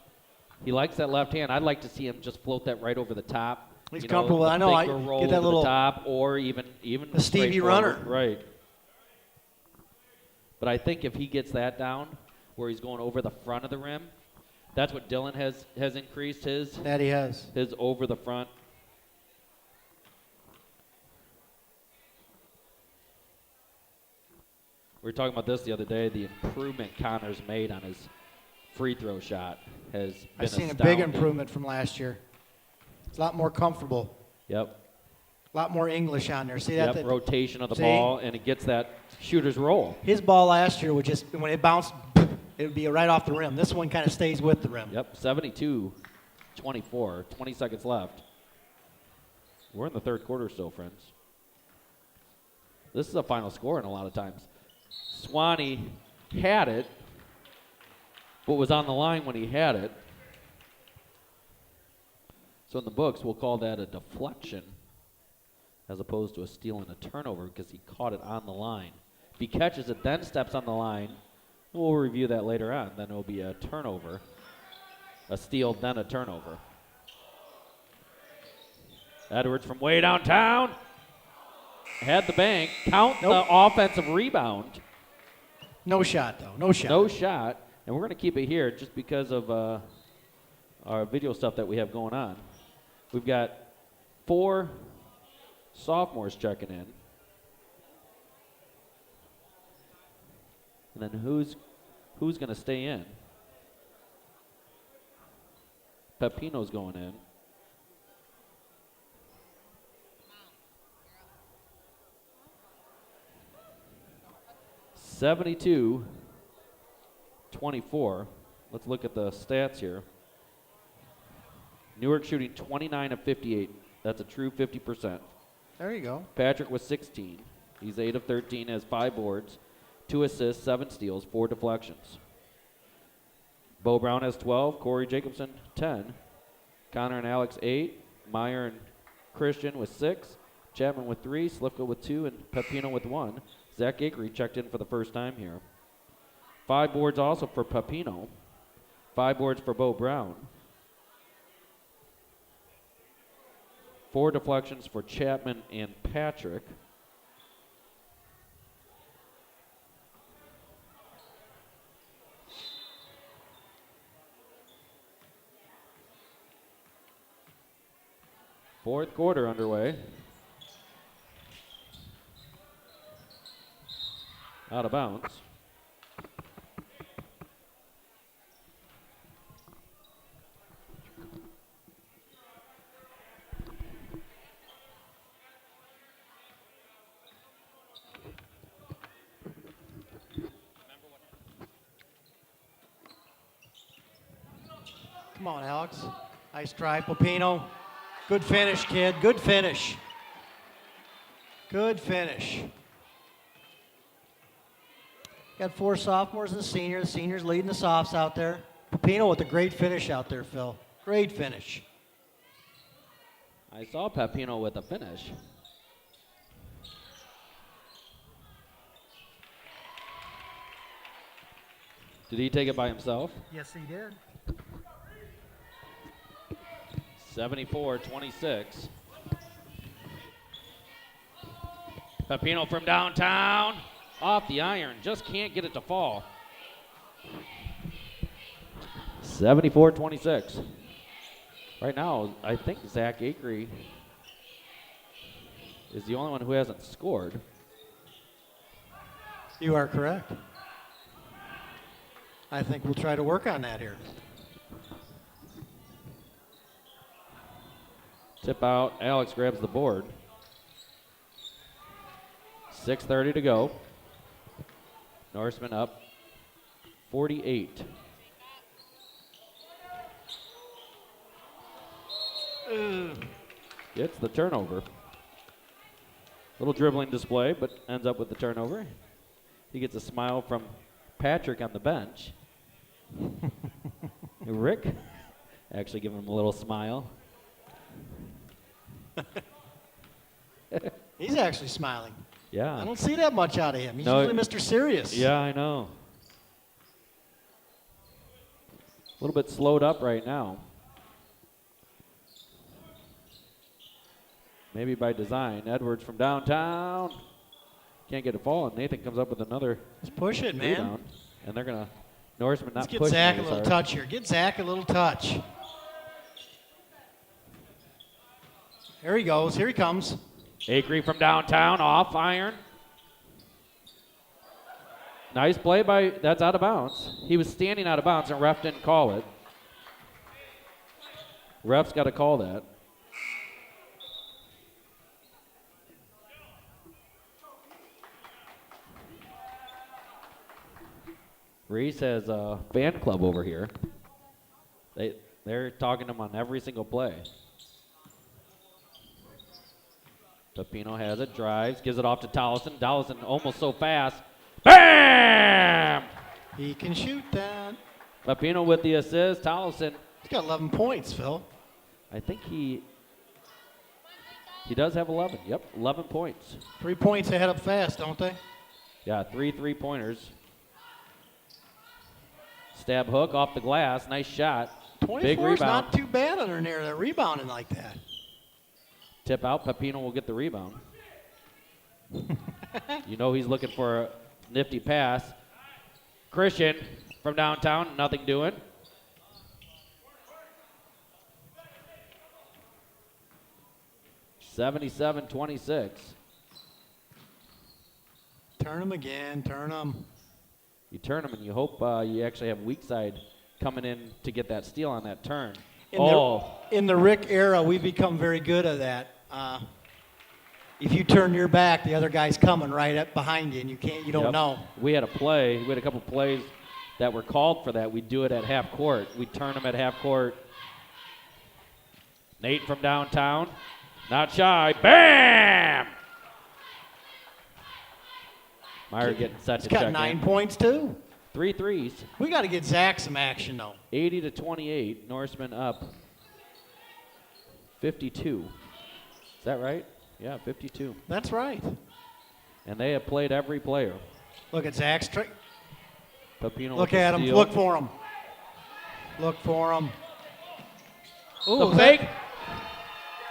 He likes that left hand. I'd like to see him just float that right over the top. He's comfortable with it. I know. I roll get that over little the top, or even the Stevie runner. Right. But I think if he gets that down, where he's going over the front of the rim, that's what Dillon has increased his. That he has. His over the front. We were talking about this the other day. The improvement Connor's made on his free throw shot has been I've seen astounding. a big improvement from last year. It's a lot more comfortable. Yep. A lot more English on there. See that? Yep, rotation of the ball, and it gets that shooter's roll. His ball last year would just, when it bounced, it would be right off the rim. This one kind of stays with the rim. Yep, 72-24, 20 seconds left. We're in the third quarter still, friends. This is a final score in a lot of times. Swanee had it, but was on the line when he had it. So in the books, we'll call that a deflection as opposed to a steal and a turnover because he caught it on the line. If he catches it, then steps on the line, we'll review that later on. Then it will be a turnover, a steal, then a turnover. Edwards from way downtown. Had the bank. Count the offensive rebound. No shot, though. No shot. No shot. And we're going to keep it here just because of our video stuff that we have going on. We've got 4 sophomores checking in. And then who's going to stay in? Pepino's going in. (72-24). Let's look at the stats here. Newark shooting 29 of 58. That's a true 50%. There you go. Patrick was 16. He's 8 of 13, has 5 boards, 2 assists, 7 steals, 4 deflections. Bo Brown has 12. Corey Jacobson, 10. Connor and Alex, 8. Meyer and Christian with 6. Chapman with 3. Slipka with 2. And Pepino with 1. Zach Akery checked in for the first time here. 5 boards also for Pepino. 5 boards for Bo Brown. 4 deflections for Chapman and Patrick. Fourth quarter underway. Out of bounds. Come on, Alex. Nice try, Popino. Good finish, kid. Good finish. Good finish. Got 4 sophomores and a senior. The seniors leading the softs out there. Popino with a great finish out there, Phil. Great finish. I saw Papino with a finish. Did he take it by himself? Yes, he did. 74-26. Papino from downtown. Off the iron. Just can't get it to fall. 74-26. Right now, I think Zach Akery is the only one who hasn't scored. You are correct. I think we'll try to work on that here. Tip out. Alex grabs the board. 6:30 to go. Norseman up 48. Gets the turnover. Little dribbling display, but ends up with the turnover. He gets a smile from Patrick on the bench. Rick actually giving him a little smile. He's actually smiling. Yeah. I don't see that much out of him. He's No, usually Mr. Serious. Yeah, I know. A little bit slowed up right now. Maybe by design. Edwards from downtown. Can't get a fall, and Nathan comes up with another Let's push it, man. rebound. And they're going to, Norseman not Let's get pushing Zach a it as little hard. touch here. Get Zach a little touch. There he goes. Here he comes. Akery from downtown, off iron. Nice play by, that's out of bounds. He was standing out of bounds, and ref didn't call it. Ref's got to call that. Reese has a fan club over here. They're talking to him on every single play. Papino has it, drives, gives it off to Tollison. Tollison almost so fast. BAM! He can shoot that. Papino with the assist. Tollison, He's got 11 points, Phil. I think he does have 11. Yep, 11 points. 3 points ahead up fast, don't they? Yeah, 3 3-pointers. Stab hook off the glass. Nice shot. 24 Big is rebound. not too bad under there. They're rebounding like that. Tip out. Papino will get the rebound. You know he's looking for a nifty pass. Christian from downtown. Nothing doing. (77-26). Turn them again. Turn them. You turn them and you hope you actually have weak side coming in to get that steal on that turn. In the Rick era, we've become very good at that. If you turn your back, the other guy's coming right up behind you, and you don't know. We had a couple plays that were called for that. We'd do it at half court. We'd turn them at half court. Nate from downtown, not shy. Bam! Meyer getting set to He's got check 9 in. points too. 3 threes. We got to get Zach some action though. 80-28. Norseman up 52. Is that right? Yeah, 52. That's right. And they have played every player. Look at Zach's trick. Papino Look with the at him. steal. Look for him. Look for him. The Ooh, fake.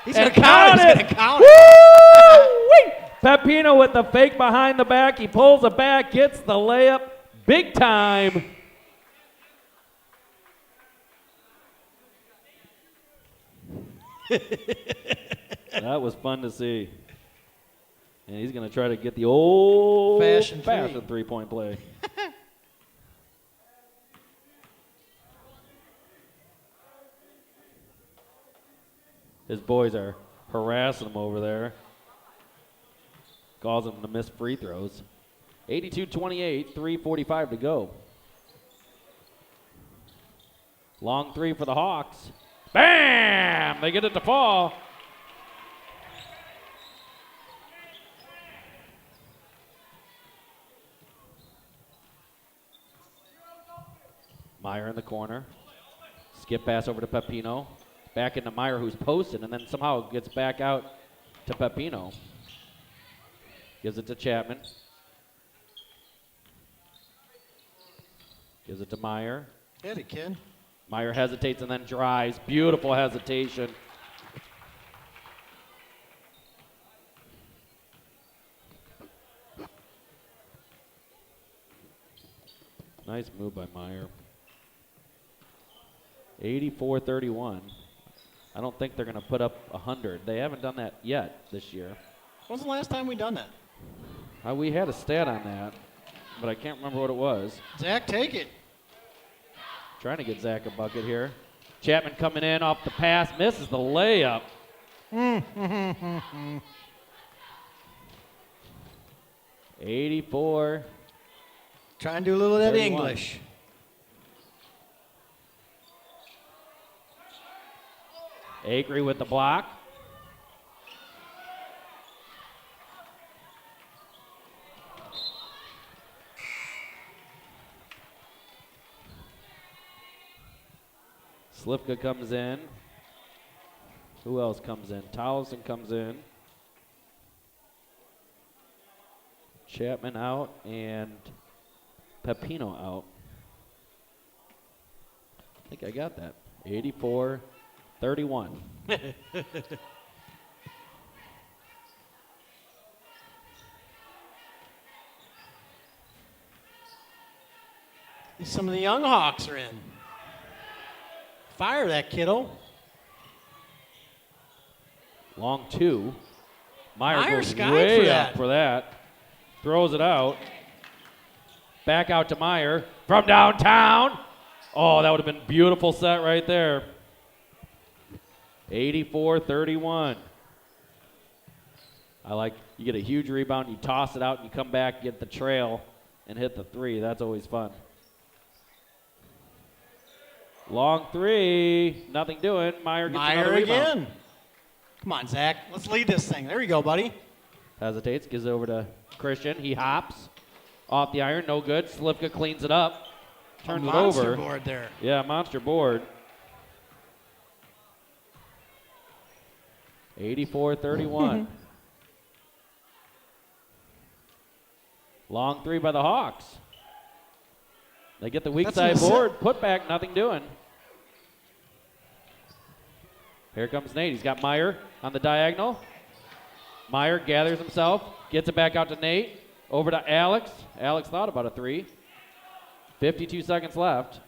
He's going And to count it. count He's it. going to count it. Woo-wee! Papino with the fake behind the back. He pulls it back, gets the layup. Big time. That was fun to see. And he's going to try to get the old-fashioned three-point play. His boys are harassing him over there. Calls him to miss free throws. 82-28, 3:45 to go. Long three for the Hawks. Bam! They get it to fall. Meyer in the corner. Skip pass over to Pepino. Back into Meyer, who's posted, and then somehow gets back out to Pepino. Gives it to Chapman. Gives it to Meyer. Get it, kid. Meyer hesitates and then drives. Beautiful hesitation. Nice move by Meyer. 84-31. I don't think they're going to put up 100. They haven't done that yet this year. When's the last time we done that? We had a stat on that, but I can't remember what it was. Zach, take it. Trying to get Zach a bucket here. Chapman coming in off the pass, misses the layup. 84. Try and do a little of that 31. English. Acree with the block. Slivka comes in. Who else comes in? Towson comes in. Chapman out and Pepino out. I think I got that. 84-31. Some of the young Hawks are in. Fire that kiddo. Long two. Meyer goes skied way for up that. for that. Throws it out. Back out to Meyer from downtown. Oh, that would have been a beautiful set right there. 84-31. I like, you get a huge rebound, you toss it out, and you come back, get the trail, and hit the three. That's always fun. Long three, nothing doing. Meyer gets another Meyer rebound. again. Come on, Zach. Let's lead this thing. There you go, buddy. Hesitates, gives it over to Christian. He hops off the iron, no good. Slivka cleans it up, turns it Monster over. board there. Yeah, monster board. 84-31. Long three by the Hawks. They get the weak That's side an assist. board. Put back, nothing doing. Here comes Nate. He's got Meyer on the diagonal. Meyer gathers himself, gets it back out to Nate. Over to Alex. Alex thought about a three. 52 seconds left.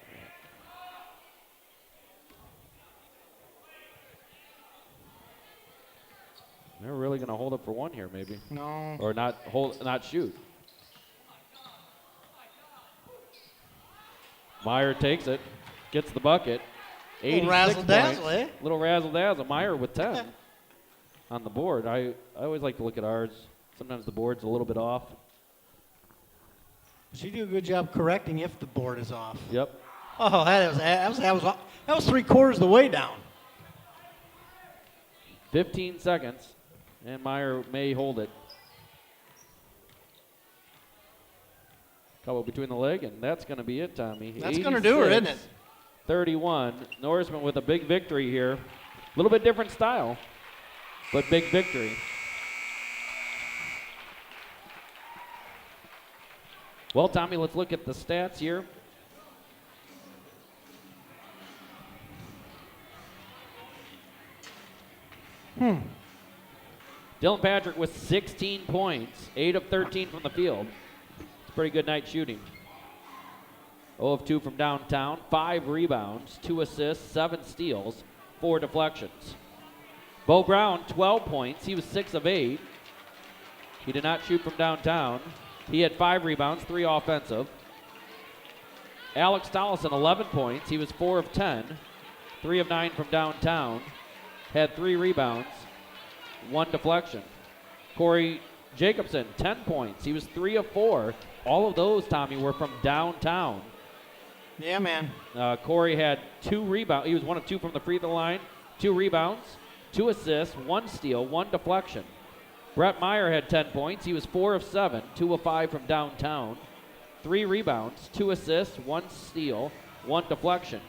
They're really going to hold up for one here, maybe. No. Or not shoot. Meyer takes it, gets the bucket. 86 razzle-dazzle, points. eh? Little razzle-dazzle. Meyer with 10 on the board. I always like to look at ours. Sometimes the board's a little bit off. She do a good job correcting if the board is off. Yep. Oh, that was 3/4 of the way down. 15 seconds, and Meyer may hold it. Couple between the leg, and that's going to be it, Tommy. That's going to do her, isn't it? 31. Norseman with a big victory here. A little bit different style, but big victory. Well, Tommy, let's look at the stats here. Dylan Patrick with 16 points, 8 of 13 from the field. It's a pretty good night shooting. 0 of 2 from downtown, 5 rebounds, 2 assists, 7 steals, 4 deflections. Bo Brown, 12 points. He was 6 of 8. He did not shoot from downtown. He had 5 rebounds, 3 offensive. Alex Tollison, 11 points. He was 4 of 10, 3 of 9 from downtown. Had 3 rebounds, 1 deflection. Corey Jacobson, 10 points. He was 3 of 4. All of those, Tommy, were from downtown. Yeah, man. Corey had 2 rebounds. He was 1 of 2 from the free throw line, 2 rebounds, 2 assists, 1 steal, 1 deflection. Brett Meyer had 10 points. He was 4 of 7, 2 of 5 from downtown, 3 rebounds, 2 assists, 1 steal, 1 deflection.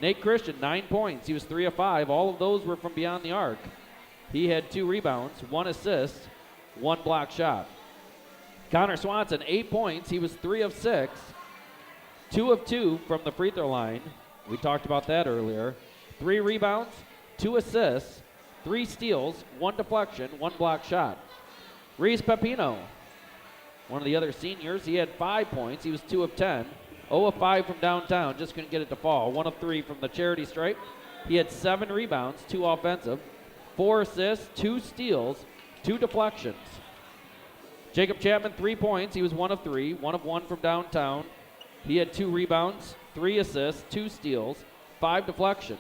Nate Christian, 9 points. He was 3 of 5. All of those were from beyond the arc. He had 2 rebounds, 1 assist, 1 block shot. Connor Swanson, 8 points. He was 3 of 6, 2 of 2 from the free throw line. We talked about that earlier. 3 rebounds, 2 assists, 3 steals, 1 deflection, 1 block shot. Reese Pepino, one of the other seniors, he had 5 points. He was 2 of 10, 0 of 5 from downtown, just couldn't get it to fall. 1 of 3 from the charity stripe. He had 7 rebounds, 2 offensive, 4 assists, 2 steals, 2 deflections. Jacob Chapman, 3 points. He was 1 of 3, 1 of 1 from downtown. He had 2 rebounds, 3 assists, 2 steals, 5 deflections.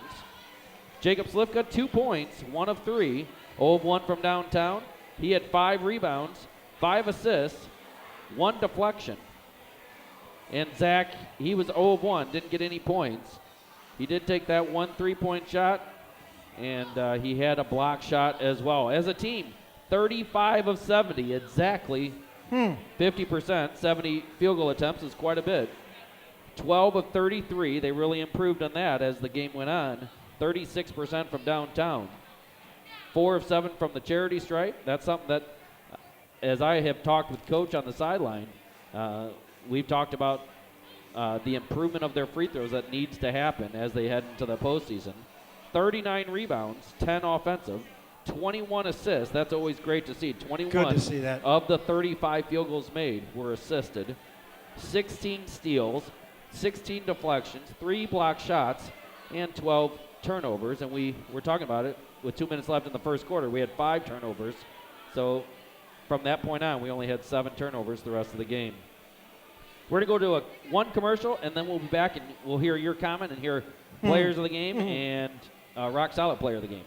Jacob Slifka, 2 points, 1 of 3, 0 of 1 from downtown. He had 5 rebounds, 5 assists, 1 deflection. And Zach, he was 0 of 1, didn't get any points. He did take that 1 3-point shot, and he had a block shot as well. As a team, 35 of 70, exactly 50%. 70 field goal attempts is quite a bit. 12 of 33, they really improved on that as the game went on. 36% from downtown. 4 of 7 from the charity stripe. That's something that, as I have talked with Coach on the sideline, we've talked about the improvement of their free throws that needs to happen as they head into the postseason. 39 rebounds, 10 offensive, 21 assists. That's always great to see. 21 Good to see that. of the 35 field goals made were assisted. 16 steals, 16 deflections, 3 block shots, and 12 turnovers. And we were talking about it with 2 minutes left in the first quarter. We had 5 turnovers. So from that point on, we only had 7 turnovers the rest of the game. We're going to go to one commercial, and then we'll be back, and we'll hear your comment and hear players of the game and rock solid player of the game.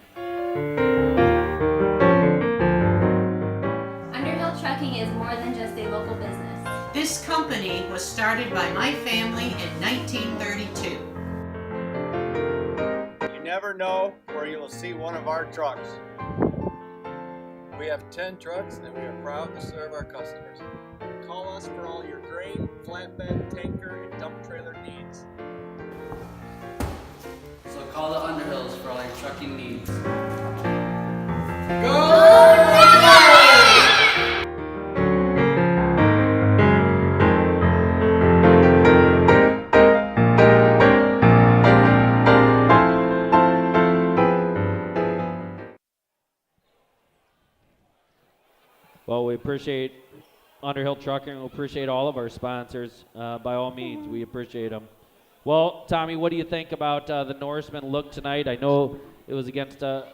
Underhill Trucking is more than just a local business. This company was started by my family in 1932. You never know where you'll see one of our trucks. We have 10 trucks and we are proud to serve our customers. Call us for all your grain, flatbed, tanker, and dump trailer needs. So call the Underhills for all your trucking needs. Well, we appreciate Underhill Trucking. We appreciate all of our sponsors. By all means, we appreciate them. Well, Tommy, what do you think about the Norsemen look tonight? I know it was against the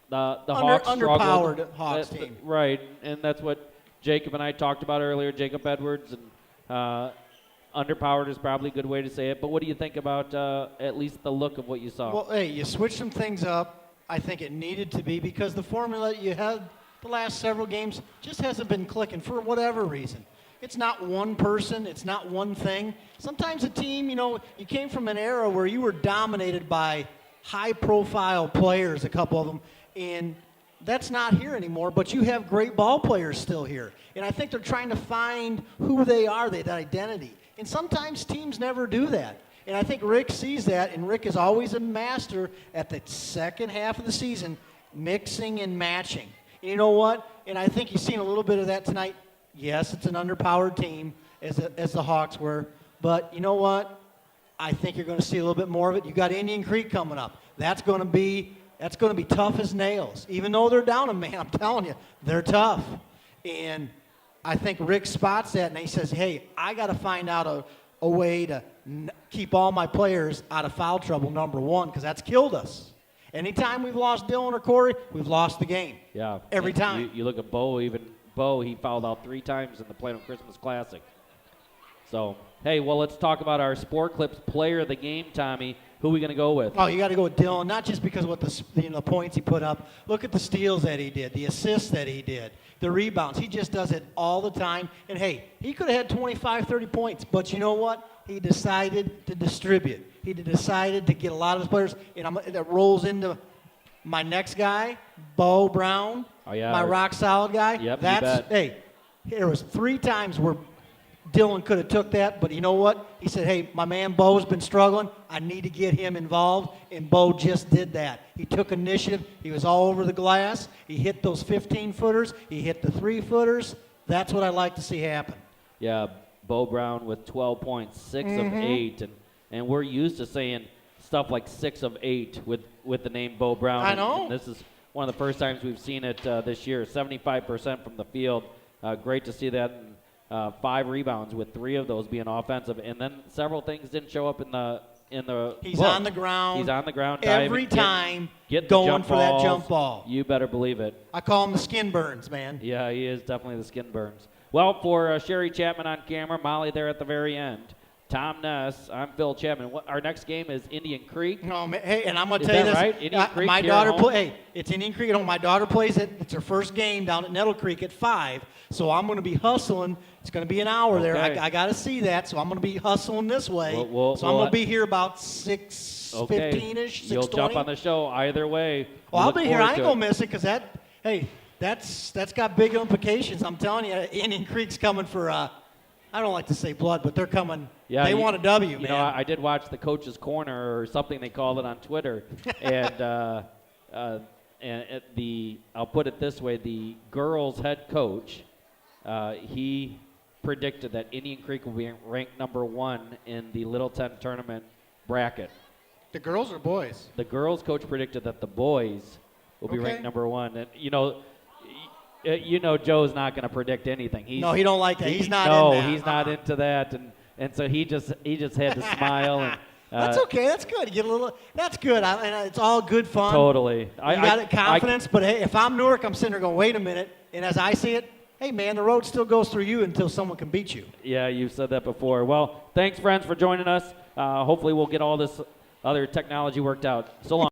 Hawks struggled. Underpowered Hawks team. Right, and that's what Jacob and I talked about earlier, Jacob Edwards, and underpowered is probably a good way to say it. But what do you think about at least the look of what you saw? Well, hey, you switched some things up. I think it needed to be because the formula you had the last several games just hasn't been clicking for whatever reason. It's not one person. It's not one thing. Sometimes a team, you came from an era where you were dominated by high-profile players, a couple of them, and that's not here anymore, but you have great ball players still here. And I think they're trying to find who they are, that identity. And sometimes teams never do that. And I think Rick sees that, and Rick is always a master at the second half of the season, mixing and matching. And you know what? And I think you've seen a little bit of that tonight. Yes, it's an underpowered team, as the Hawks were. But you know what? I think you're going to see a little bit more of it. You got Indian Creek coming up. That's going to be tough as nails. Even though they're down a man, I'm telling you, they're tough. And I think Rick spots that, and he says, hey, I got to find out a way to keep all my players out of foul trouble, number one, because that's killed us. Anytime we've lost Dylan or Corey, we've lost the game. Yeah. Every time. You look at Bo, Bo, he fouled out 3 times in the Plano Christmas Classic. So, hey, well, let's talk about our Sport Clips player of the game, Tommy. Who are we going to go with? Oh, you got to go with Dylan, not just because of what the points he put up. Look at the steals that he did, the assists that he did, the rebounds. He just does it all the time. And, hey, he could have had 25, 30 points, but you know what? He decided to distribute. He decided to get a lot of his players, and that rolls into my next guy, Bo Brown, Oh, yeah. my rock-solid guy. Yep, you That's bet. Hey, there was 3 times where Dylan could have took that, but you know what? He said, hey, my man Bo's been struggling. I need to get him involved, and Bo just did that. He took initiative. He was all over the glass. He hit those 15-footers. He hit the 3-footers. That's what I like to see happen. Yeah, Bo Brown with 12 points, 6 of 8. And we're used to saying stuff like 6 of 8 with the name Bo Brown. I know. And this is one of the first times we've seen it this year, 75% from the field. Great to see that. 5 rebounds with 3 of those being offensive, and then several things didn't show up in the He's book. on the ground. He's on the ground every diving, time get the going jump for that balls. jump ball. You better believe it. I call him the skin burns, man. Yeah, he is definitely the skin burns. Well, for Sherry Chapman on camera, Molly there at the very end, Tom Ness, I'm Phil Chapman. Our next game is Indian Creek. No, man, hey, and I'm going to Is tell you that this. right? Indian Creek my here at daughter home? Hey, it's Indian Creek at home. My daughter plays it. It's her first game down at Nettle Creek at 5. So I'm going to be hustling. It's going to be an hour there. Okay. I got to see that. So I'm going to be hustling this way. So I'm going to be here about 6:15ish, 6:20. You'll jump on the show either way. Well, I'll Look be here. I forward ain't to going it. to miss it because that's got big implications. I'm telling you, Indian Creek's coming for, I don't like to say blood, but they're coming. Yeah, they want a W, man. You know, I did watch the Coach's Corner or something they called it on Twitter, and I'll put it this way: the girls' head coach, he predicted that Indian Creek will be ranked number 1 in the Little Ten tournament bracket. The girls or boys? The girls' coach predicted that the boys will be ranked number 1, and you know Joe's not going to predict anything. No, he don't like that. He's not no, in that. he's not into that, and so he just had to smile. And, that's okay. That's good. You get a little. That's good. And it's all good fun. Totally. You got confidence, but hey, if I'm Newark, I'm sitting there going, wait a minute. And as I see it, hey, man, the road still goes through you until someone can beat you. Yeah, you've said that before. Well, thanks, friends, for joining us. Hopefully we'll get all this other technology worked out. So long.